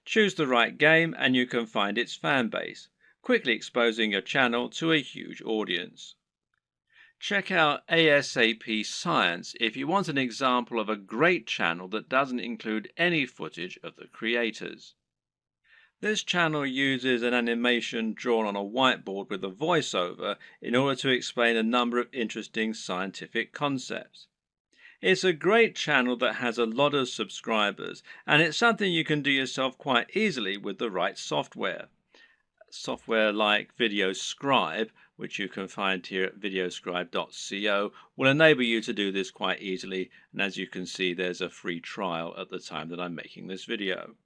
Choose the right game and you can find its fan base, quickly exposing your channel to a huge audience. Check out ASAP Science if you want an example of a great channel that doesn't include any footage of the creators. This channel uses an animation drawn on a whiteboard with a voiceover in order to explain a number of interesting scientific concepts. It's a great channel that has a lot of subscribers, and it's something you can do yourself quite easily with the right software. Software like VideoScribe, which you can find here at videoscribe.co, will enable you to do this quite easily, and as you can see, there's a free trial at the time that I'm making this video.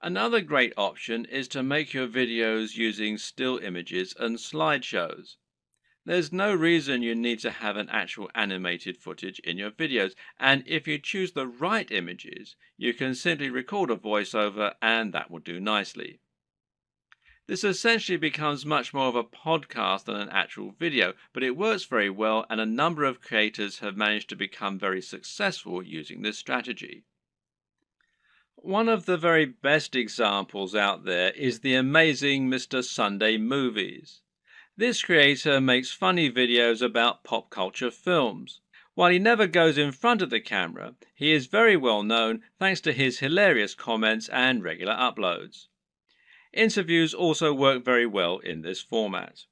Another great option is to make your videos using still images and slideshows. There's no reason you need to have an actual animated footage in your videos, and if you choose the right images, you can simply record a voiceover and that will do nicely. This essentially becomes much more of a podcast than an actual video, but it works very well and a number of creators have managed to become very successful using this strategy. One of the very best examples out there is the amazing Mr. Sunday Movies. This creator makes funny videos about pop culture films. While he never goes in front of the camera, he is very well known thanks to his hilarious comments and regular uploads. Interviews also work very well in this format.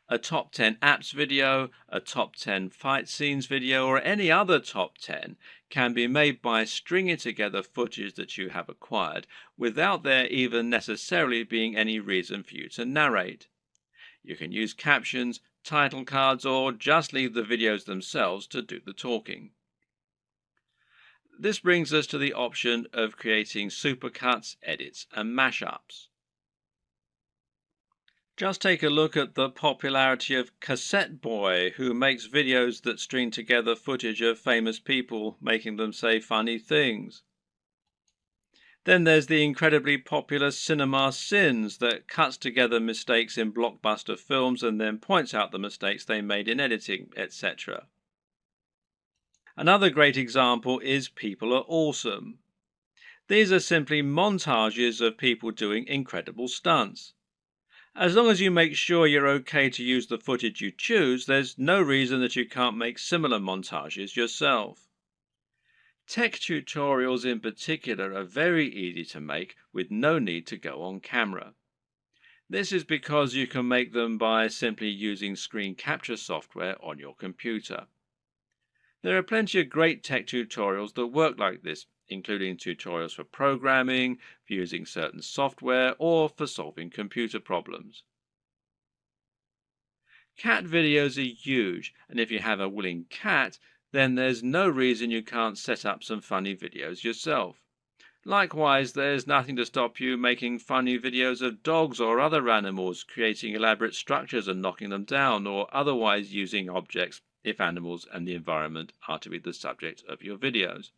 A top 10 apps video, a top 10 fight scenes video, or any other top 10 can be made by stringing together footage that you have acquired without there even necessarily being any reason for you to narrate. You can use captions, title cards, or just leave the videos themselves to do the talking. This brings us to the option of creating supercuts, edits, and mashups. Just take a look at the popularity of Cassette Boy, who makes videos that string together footage of famous people making them say funny things. Then there's the incredibly popular Cinema Sins that cuts together mistakes in blockbuster films and then points out the mistakes they made in editing, etc. Another great example is People Are Awesome. These are simply montages of people doing incredible stunts. As long as you make sure you're okay to use the footage you choose, there's no reason that you can't make similar montages yourself. Tech tutorials in particular are very easy to make with no need to go on camera. This is because you can make them by simply using screen capture software on your computer. There are plenty of great tech tutorials that work like this, including tutorials for programming, for using certain software, or for solving computer problems. Cat videos are huge, and if you have a willing cat, then there's no reason you can't set up some funny videos yourself. Likewise, there's nothing to stop you making funny videos of dogs or other animals, creating elaborate structures and knocking them down, or otherwise using objects if animals and the environment are to be the subject of your videos.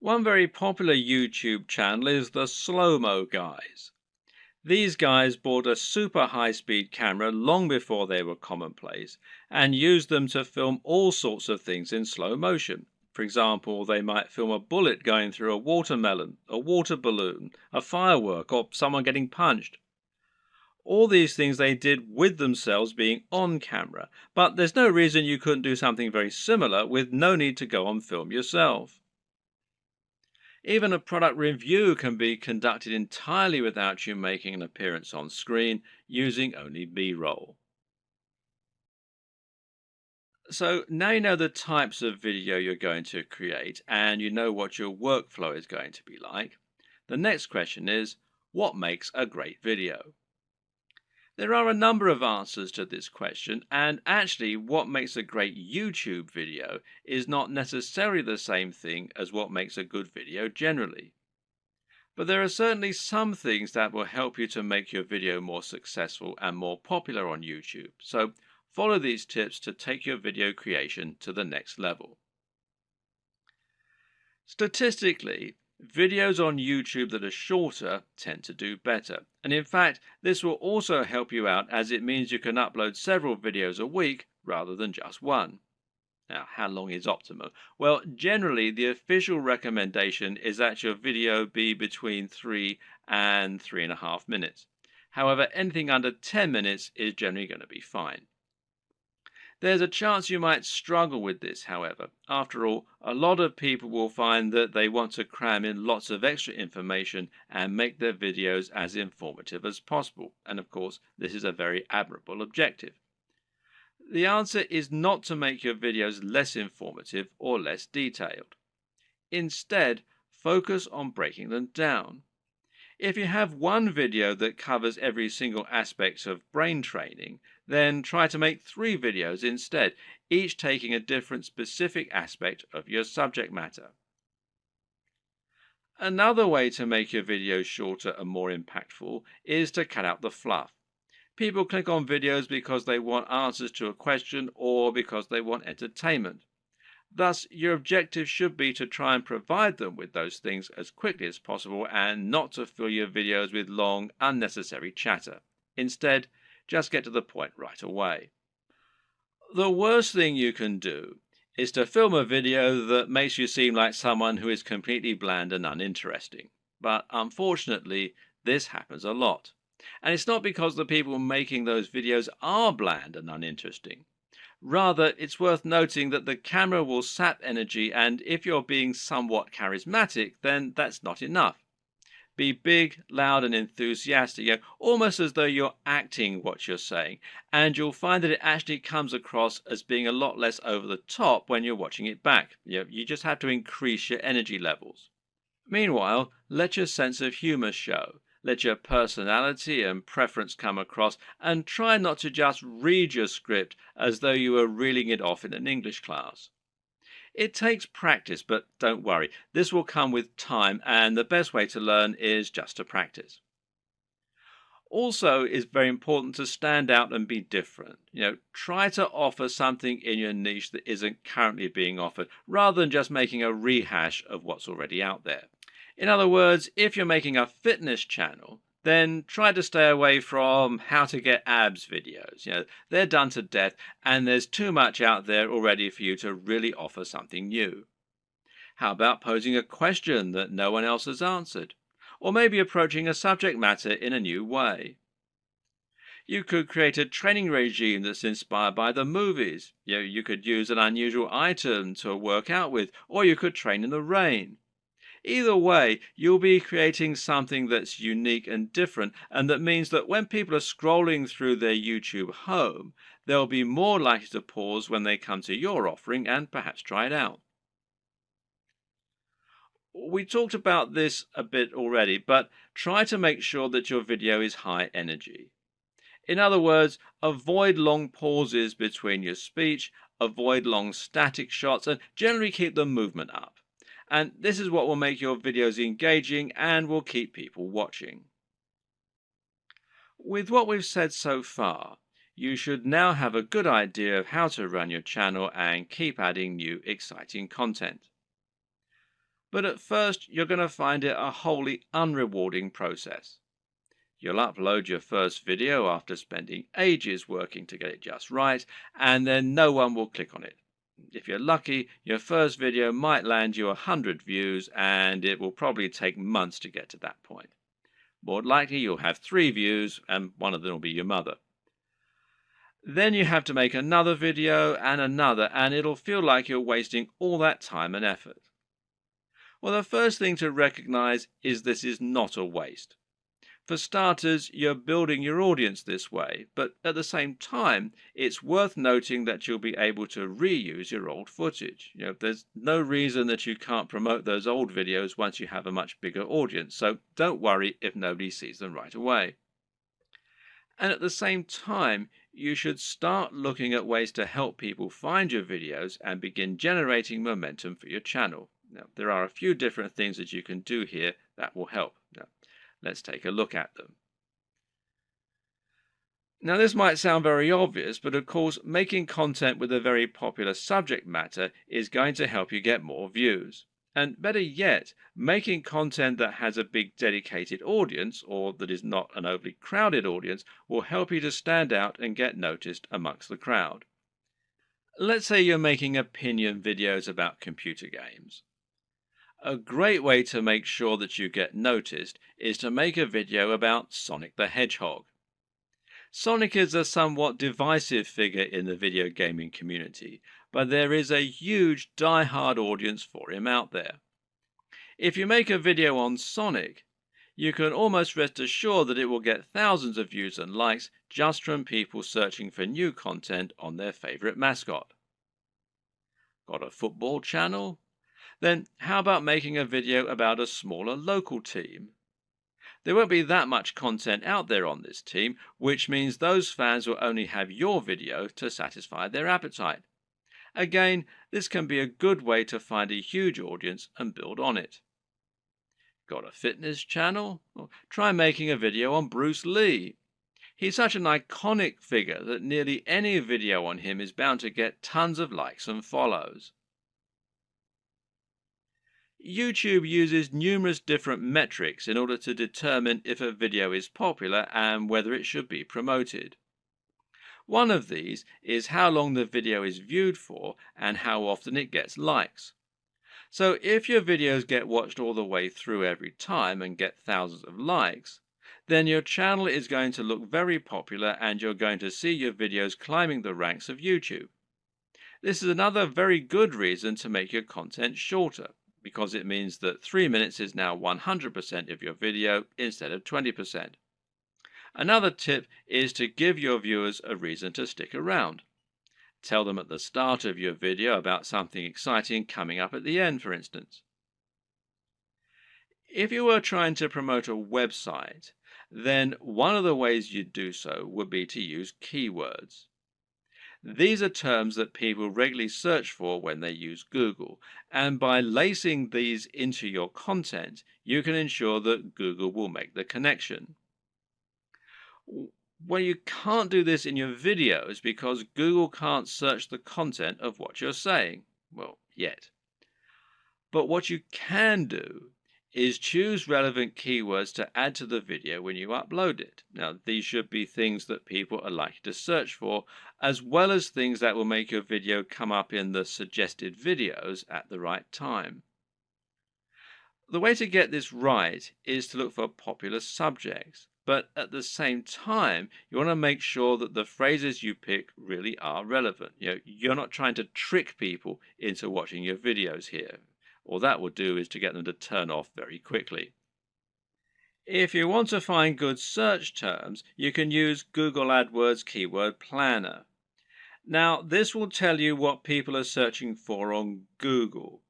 One very popular YouTube channel is the Slow-Mo Guys. These guys bought a super high-speed camera long before they were commonplace and used them to film all sorts of things in slow motion. For example, they might film a bullet going through a watermelon, a water balloon, a firework, or someone getting punched. All these things they did with themselves being on camera, but there's no reason you couldn't do something very similar with no need to go on film yourself. Even a product review can be conducted entirely without you making an appearance on screen, using only B-roll. So now you know the types of video you're going to create and you know what your workflow is going to be like. The next question is, what makes a great video? There are a number of answers to this question, and actually, what makes a great YouTube video is not necessarily the same thing as what makes a good video generally. But there are certainly some things that will help you to make your video more successful and more popular on YouTube. So follow these tips to take your video creation to the next level. Statistically, videos on YouTube that are shorter tend to do better. And in fact, this will also help you out as it means you can upload several videos a week rather than just one. Now, how long is optimal? Well, generally, the official recommendation is that your video be between 3 and 3.5 minutes. However, anything under 10 minutes is generally going to be fine. There's a chance you might struggle with this, however. After all, a lot of people will find that they want to cram in lots of extra information and make their videos as informative as possible. And of course, this is a very admirable objective. The answer is not to make your videos less informative or less detailed. Instead, focus on breaking them down. If you have one video that covers every single aspect of brain training, then try to make 3 videos instead, each taking a different specific aspect of your subject matter. Another way to make your videos shorter and more impactful is to cut out the fluff. People click on videos because they want answers to a question or because they want entertainment. Thus, your objective should be to try and provide them with those things as quickly as possible and not to fill your videos with long, unnecessary chatter. Instead, just get to the point right away. The worst thing you can do is to film a video that makes you seem like someone who is completely bland and uninteresting. But unfortunately, this happens a lot. And it's not because the people making those videos are bland and uninteresting. Rather, it's worth noting that the camera will sap energy, and if you're being somewhat charismatic, then that's not enough. Be big, loud, and enthusiastic, almost as though you're acting what you're saying, and you'll find that it actually comes across as being a lot less over the top when you're watching it back. You just have to increase your energy levels. Meanwhile, let your sense of humor show. Let your personality and preference come across, and try not to just read your script as though you were reeling it off in an English class. It takes practice, but don't worry, this will come with time, and the best way to learn is just to practice. Also, it's very important to stand out and be different. Try to offer something in your niche that isn't currently being offered, rather than just making a rehash of what's already out there. In other words, if you're making a fitness channel, then try to stay away from how to get abs videos. They're done to death, and there's too much out there already for you to really offer something new. How about posing a question that no one else has answered? Or maybe approaching a subject matter in a new way? You could create a training regime that's inspired by the movies. You could use an unusual item to work out with, or you could train in the rain. Either way, you'll be creating something that's unique and different, and that means that when people are scrolling through their YouTube home, they'll be more likely to pause when they come to your offering and perhaps try it out. We talked about this a bit already, but try to make sure that your video is high energy. In other words, avoid long pauses between your speech, avoid long static shots, and generally keep the movement up. And this is what will make your videos engaging and will keep people watching. With what we've said so far, you should now have a good idea of how to run your channel and keep adding new exciting content. But at first, you're going to find it a wholly unrewarding process. You'll upload your first video after spending ages working to get it just right, and then no one will click on it. If you're lucky, your first video might land you 100 views, and it will probably take months to get to that point. More likely, you'll have 3 views, and one of them will be your mother. Then you have to make another video and another, and it'll feel like you're wasting all that time and effort. Well, the first thing to recognize is this is not a waste. For starters, you're building your audience this way, but at the same time, it's worth noting that you'll be able to reuse your old footage. There's no reason that you can't promote those old videos once you have a much bigger audience, so don't worry if nobody sees them right away. And at the same time, you should start looking at ways to help people find your videos and begin generating momentum for your channel. Now, there are a few different things that you can do here that will help. Now, let's take a look at them. Now, this might sound very obvious, but of course, making content with a very popular subject matter is going to help you get more views. And better yet, making content that has a big dedicated audience, or that is not an overly crowded audience, will help you to stand out and get noticed amongst the crowd. Let's say you're making opinion videos about computer games. A great way to make sure that you get noticed is to make a video about Sonic the Hedgehog. Sonic is a somewhat divisive figure in the video gaming community, but there is a huge die-hard audience for him out there. If you make a video on Sonic, you can almost rest assured that it will get thousands of views and likes just from people searching for new content on their favorite mascot. Got a football channel? Then how about making a video about a smaller local team? There won't be that much content out there on this team, which means those fans will only have your video to satisfy their appetite. Again, this can be a good way to find a huge audience and build on it. Got a fitness channel? Well, try making a video on Bruce Lee. He's such an iconic figure that nearly any video on him is bound to get tons of likes and follows. YouTube uses numerous different metrics in order to determine if a video is popular and whether it should be promoted. One of these is how long the video is viewed for and how often it gets likes. So if your videos get watched all the way through every time and get thousands of likes, then your channel is going to look very popular and you're going to see your videos climbing the ranks of YouTube. This is another very good reason to make your content shorter, because it means that 3 minutes is now 100% of your video instead of 20%. Another tip is to give your viewers a reason to stick around. Tell them at the start of your video about something exciting coming up at the end, for instance. If you were trying to promote a website, then one of the ways you'd do so would be to use keywords. These are terms that people regularly search for when they use Google, and by lacing these into your content, you can ensure that Google will make the connection. Well, you can't do this in your videos because Google can't search the content of what you're saying. Well, yet. But what you can do is choose relevant keywords to add to the video when you upload it. Now, these should be things that people are likely to search for, as well as things that will make your video come up in the suggested videos at the right time. The way to get this right is to look for popular subjects, but at the same time, you want to make sure that the phrases you pick really are relevant. You're not trying to trick people into watching your videos here. All that will do is to get them to turn off very quickly. If you want to find good search terms, you can use Google AdWords Keyword Planner. Now, this will tell you what people are searching for on Google,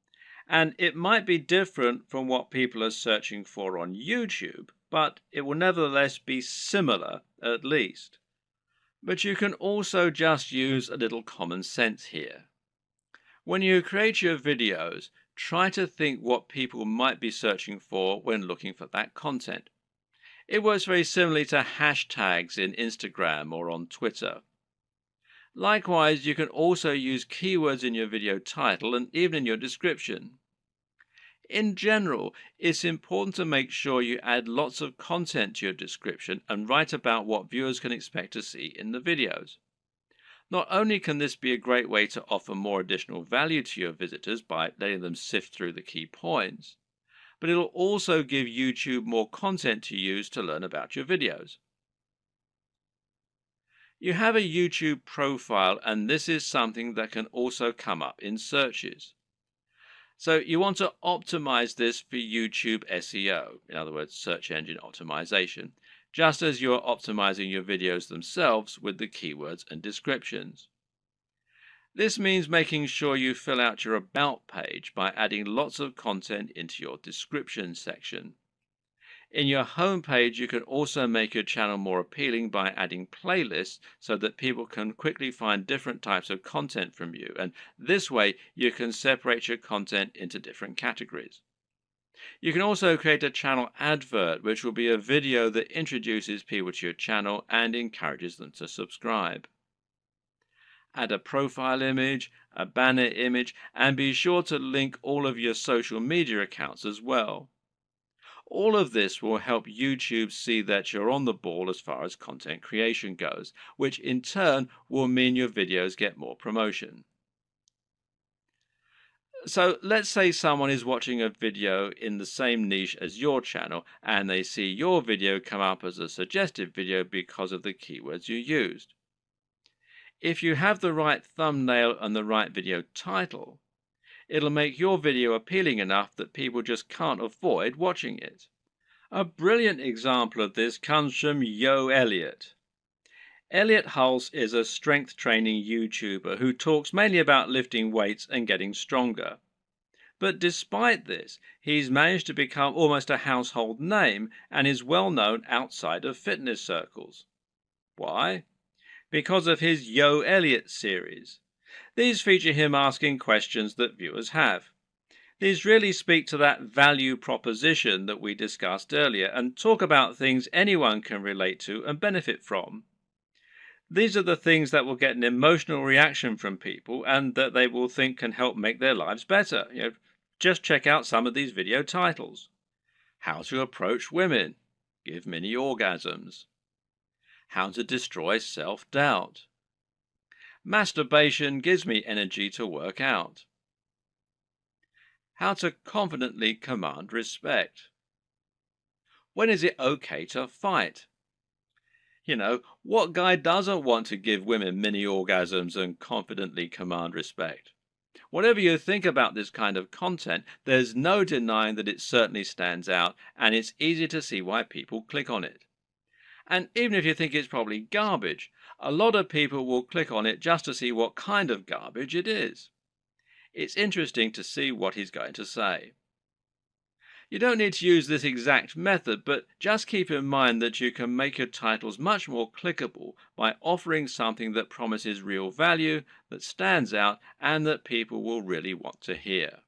and it might be different from what people are searching for on YouTube, but it will nevertheless be similar at least. But you can also just use a little common sense here. When you create your videos, try to think what people might be searching for when looking for that content. It works very similarly to hashtags in Instagram or on Twitter. Likewise, you can also use keywords in your video title and even in your description. In general, it's important to make sure you add lots of content to your description and write about what viewers can expect to see in the videos. Not only can this be a great way to offer more additional value to your visitors by letting them sift through the key points, but it'll also give YouTube more content to use to learn about your videos. You have a YouTube profile, and this is something that can also come up in searches. So you want to optimize this for YouTube SEO, in other words, search engine optimization. just as you're optimizing your videos themselves with the keywords and descriptions. This means making sure you fill out your About page by adding lots of content into your description section. In your home page, you can also make your channel more appealing by adding playlists so that people can quickly find different types of content from you. And this way, you can separate your content into different categories. You can also create a channel advert, which will be a video that introduces people to your channel and encourages them to subscribe. Add a profile image, a banner image, and be sure to link all of your social media accounts as well. All of this will help YouTube see that you're on the ball as far as content creation goes, which in turn will mean your videos get more promotion. So let's say someone is watching a video in the same niche as your channel and they see your video come up as a suggested video because of the keywords you used. If you have the right thumbnail and the right video title, it'll make your video appealing enough that people just can't avoid watching it. A brilliant example of this comes from Yo Elliott. Elliott Hulse is a strength training YouTuber who talks mainly about lifting weights and getting stronger. But despite this, he's managed to become almost a household name and is well known outside of fitness circles. Why? Because of his Yo Elliott series. These feature him asking questions that viewers have. These really speak to that value proposition that we discussed earlier and talk about things anyone can relate to and benefit from. These are the things that will get an emotional reaction from people and that they will think can help make their lives better. Just check out some of these video titles. How to approach women. Give mini orgasms. How to destroy self-doubt. Masturbation gives me energy to work out. How to confidently command respect. When is it okay to fight? What guy doesn't want to give women mini orgasms and confidently command respect? Whatever you think about this kind of content, there's no denying that it certainly stands out, and it's easy to see why people click on it. And even if you think it's probably garbage, a lot of people will click on it just to see what kind of garbage it is. It's interesting to see what he's going to say. You don't need to use this exact method, but just keep in mind that you can make your titles much more clickable by offering something that promises real value, that stands out, and that people will really want to hear.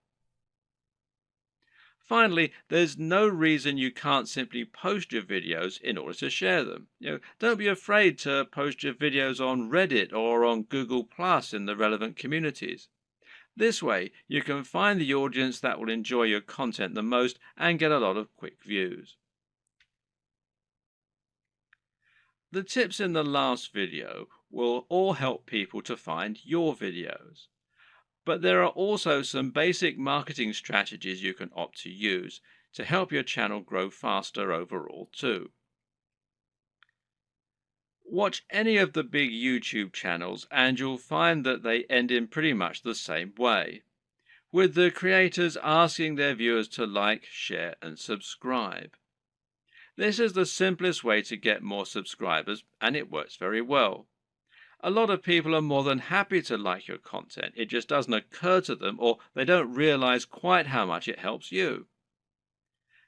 Finally, there's no reason you can't simply post your videos in order to share them. Don't be afraid to post your videos on Reddit or on Google Plus in the relevant communities. This way, you can find the audience that will enjoy your content the most and get a lot of quick views. The tips in the last video will all help people to find your videos. But there are also some basic marketing strategies you can opt to use to help your channel grow faster overall too. Watch any of the big YouTube channels and you'll find that they end in pretty much the same way, with the creators asking their viewers to like, share, and subscribe. This is the simplest way to get more subscribers, and it works very well. A lot of people are more than happy to like your content. It just doesn't occur to them, or they don't realize quite how much it helps you.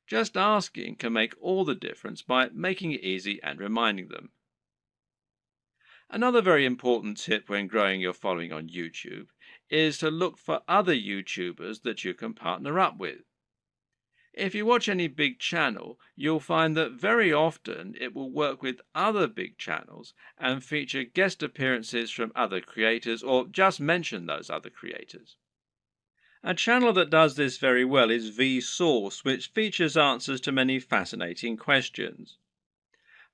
Just asking can make all the difference by making it easy and reminding them. Another very important tip when growing your following on YouTube is to look for other YouTubers that you can partner up with. If you watch any big channel, you'll find that very often it will work with other big channels and feature guest appearances from other creators or just mention those other creators. A channel that does this very well is Vsauce, which features answers to many fascinating questions.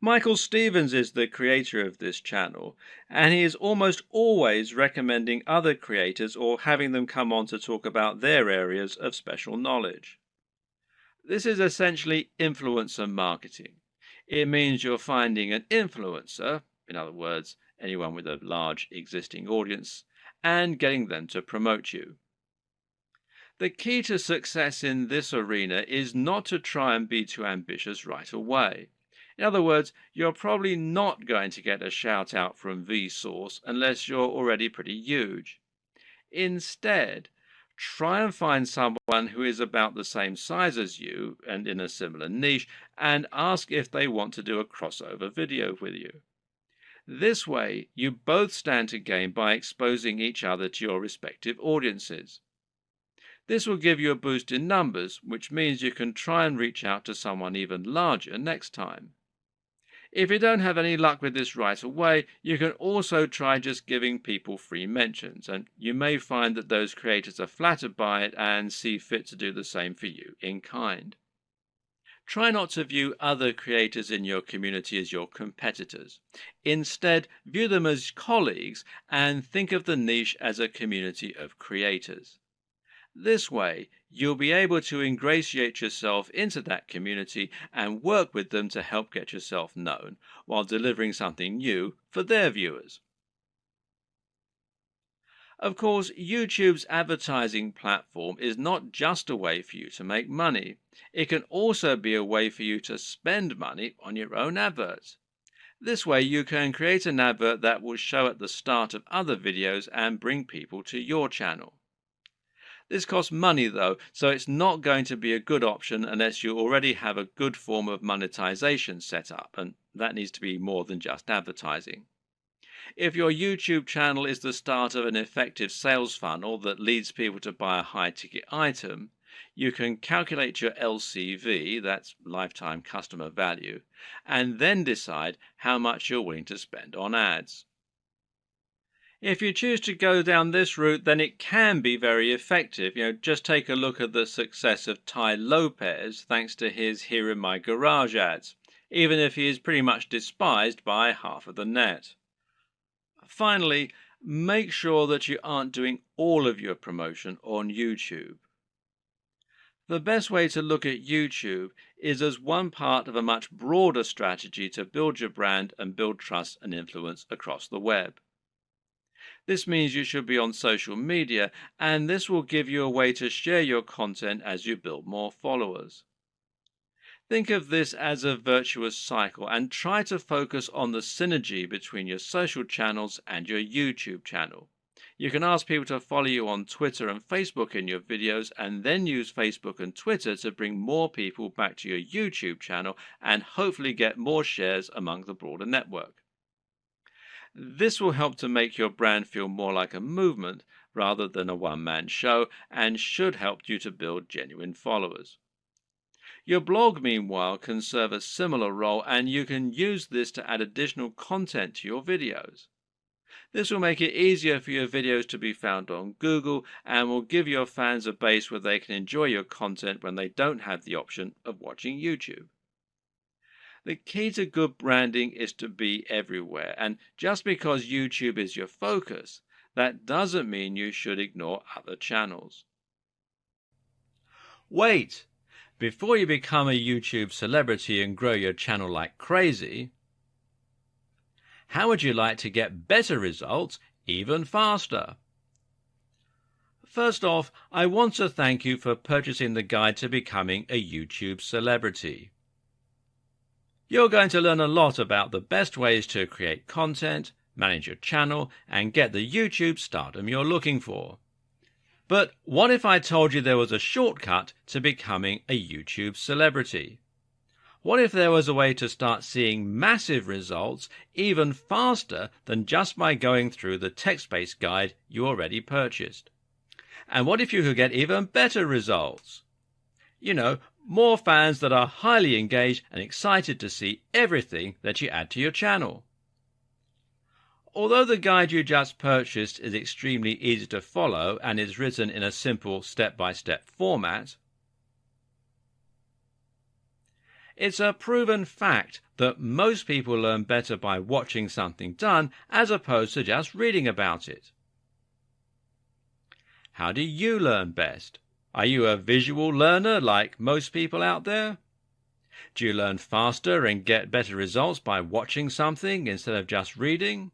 Michael Stevens is the creator of this channel, and he is almost always recommending other creators or having them come on to talk about their areas of special knowledge. This is essentially influencer marketing. It means you're finding an influencer, in other words, anyone with a large existing audience, and getting them to promote you. The key to success in this arena is not to try and be too ambitious right away. In other words, you're probably not going to get a shout out from Vsauce unless you're already pretty huge. Instead, try and find someone who is about the same size as you and in a similar niche and ask if they want to do a crossover video with you. This way, you both stand to gain by exposing each other to your respective audiences. This will give you a boost in numbers, which means you can try and reach out to someone even larger next time. If you don't have any luck with this right away, you can also try just giving people free mentions, and you may find that those creators are flattered by it and see fit to do the same for you in kind. Try not to view other creators in your community as your competitors. Instead, view them as colleagues and think of the niche as a community of creators. This way, you'll be able to ingratiate yourself into that community and work with them to help get yourself known while delivering something new for their viewers. Of course, YouTube's advertising platform is not just a way for you to make money. It can also be a way for you to spend money on your own adverts. This way, you can create an advert that will show at the start of other videos and bring people to your channel. This costs money though, so it's not going to be a good option unless you already have a good form of monetization set up, and that needs to be more than just advertising. If your YouTube channel is the start of an effective sales funnel that leads people to buy a high-ticket item, you can calculate your LCV, that's lifetime customer value, and then decide how much you're willing to spend on ads. If you choose to go down this route, then it can be very effective. Just take a look at the success of Tai Lopez thanks to his Here in My Garage ads, even if he is pretty much despised by half of the net. Finally, make sure that you aren't doing all of your promotion on YouTube. The best way to look at YouTube is as one part of a much broader strategy to build your brand and build trust and influence across the web. This means you should be on social media, and this will give you a way to share your content as you build more followers. Think of this as a virtuous cycle and try to focus on the synergy between your social channels and your YouTube channel. You can ask people to follow you on Twitter and Facebook in your videos, and then use Facebook and Twitter to bring more people back to your YouTube channel and hopefully get more shares among the broader network. This will help to make your brand feel more like a movement rather than a one-man show, and should help you to build genuine followers. Your blog, meanwhile, can serve a similar role, and you can use this to add additional content to your videos. This will make it easier for your videos to be found on Google and will give your fans a base where they can enjoy your content when they don't have the option of watching YouTube. The key to good branding is to be everywhere, and just because YouTube is your focus, that doesn't mean you should ignore other channels. Wait! Before you become a YouTube celebrity and grow your channel like crazy, how would you like to get better results even faster? First off, I want to thank you for purchasing the guide to becoming a YouTube celebrity. You're going to learn a lot about the best ways to create content, manage your channel, and get the YouTube stardom you're looking for. But what if I told you there was a shortcut to becoming a YouTube celebrity? What if there was a way to start seeing massive results even faster than just by going through the text-based guide you already purchased? And what if you could get even better results? More fans that are highly engaged and excited to see everything that you add to your channel. Although the guide you just purchased is extremely easy to follow and is written in a simple step-by-step format, it's a proven fact that most people learn better by watching something done as opposed to just reading about it. How do you learn best? Are you a visual learner like most people out there? Do you learn faster and get better results by watching something instead of just reading?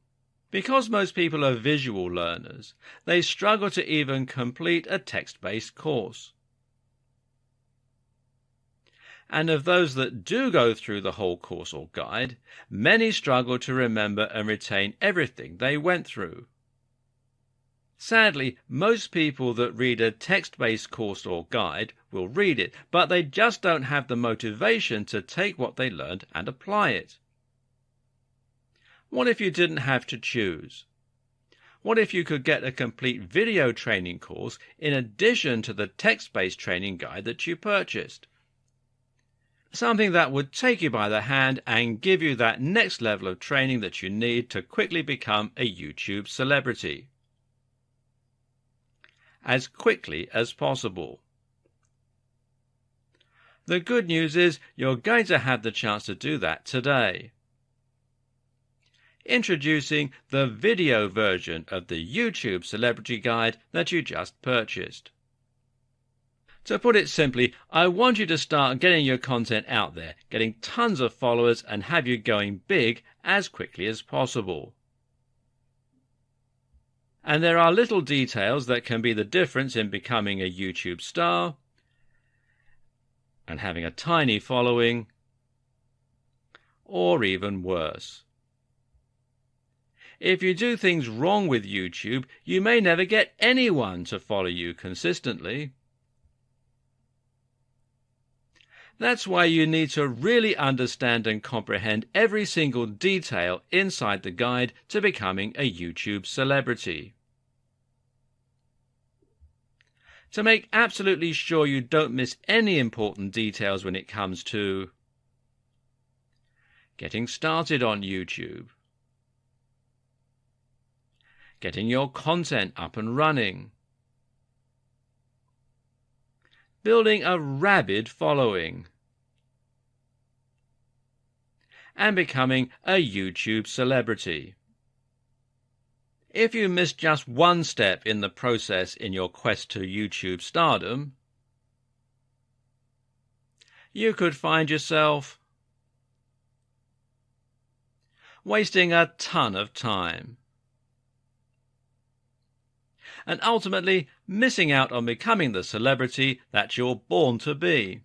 Because most people are visual learners, they struggle to even complete a text-based course. And of those that do go through the whole course or guide, many struggle to remember and retain everything they went through. Sadly, most people that read a text-based course or guide will read it, but they just don't have the motivation to take what they learned and apply it. What if you didn't have to choose? What if you could get a complete video training course in addition to the text-based training guide that you purchased? Something that would take you by the hand and give you that next level of training that you need to quickly become a YouTube celebrity. As quickly as possible. The good news is you're going to have the chance to do that today. Introducing the video version of the YouTube Celebrity Guide that you just purchased. To put it simply, I want you to start getting your content out there, getting tons of followers, and have you going big as quickly as possible. And there are little details that can be the difference in becoming a YouTube star and having a tiny following, or even worse. If you do things wrong with YouTube, you may never get anyone to follow you consistently. That's why you need to really understand and comprehend every single detail inside the guide to becoming a YouTube celebrity. To make absolutely sure you don't miss any important details when it comes to getting started on YouTube, getting your content up and running, building a rabid following, and becoming a YouTube celebrity. If you miss just one step in the process in your quest to YouTube stardom, you could find yourself wasting a ton of time and ultimately missing out on becoming the celebrity that you're born to be.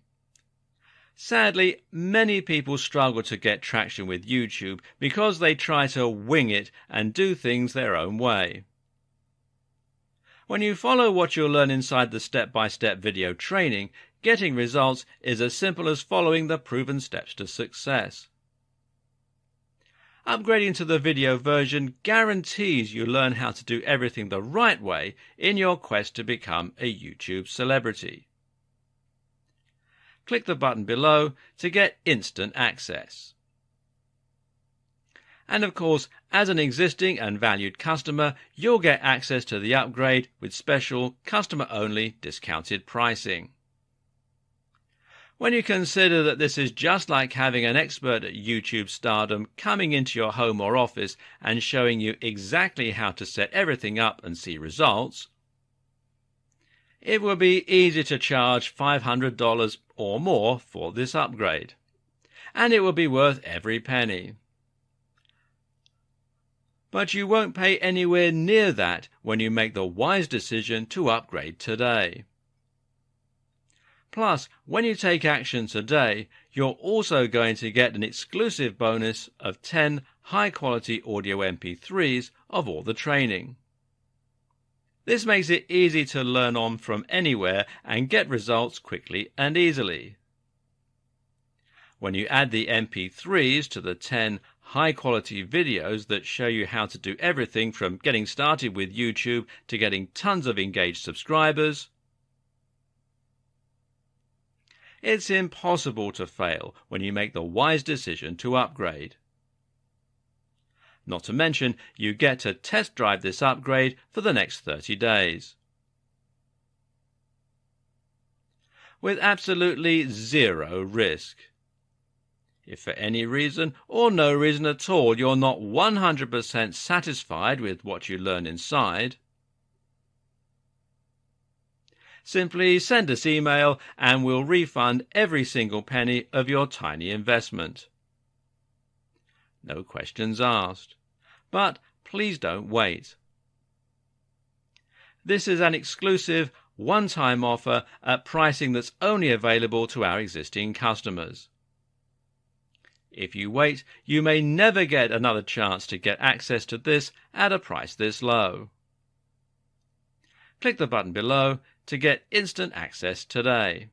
Sadly, many people struggle to get traction with YouTube because they try to wing it and do things their own way. When you follow what you'll learn inside the step-by-step video training, getting results is as simple as following the proven steps to success. Upgrading to the video version guarantees you learn how to do everything the right way in your quest to become a YouTube celebrity. Click the button below to get instant access. And of course, as an existing and valued customer, you'll get access to the upgrade with special customer-only discounted pricing. When you consider that this is just like having an expert at YouTube stardom coming into your home or office and showing you exactly how to set everything up and see results, it will be easy to charge $500 or more for this upgrade, and it will be worth every penny. But you won't pay anywhere near that when you make the wise decision to upgrade today. Plus, when you take action today, you're also going to get an exclusive bonus of 10 high-quality audio MP3s of all the training. This makes it easy to learn on from anywhere and get results quickly and easily. When you add the MP3s to the 10 high-quality videos that show you how to do everything from getting started with YouTube to getting tons of engaged subscribers, it's impossible to fail when you make the wise decision to upgrade. Not to mention, you get to test drive this upgrade for the next 30 days. With absolutely zero risk. If for any reason or no reason at all you're not 100% satisfied with what you learn inside, simply send us email and we'll refund every single penny of your tiny investment. No questions asked. But please don't wait. This is an exclusive one-time offer at pricing that's only available to our existing customers. If you wait, you may never get another chance to get access to this at a price this low. Click the button below to get instant access today.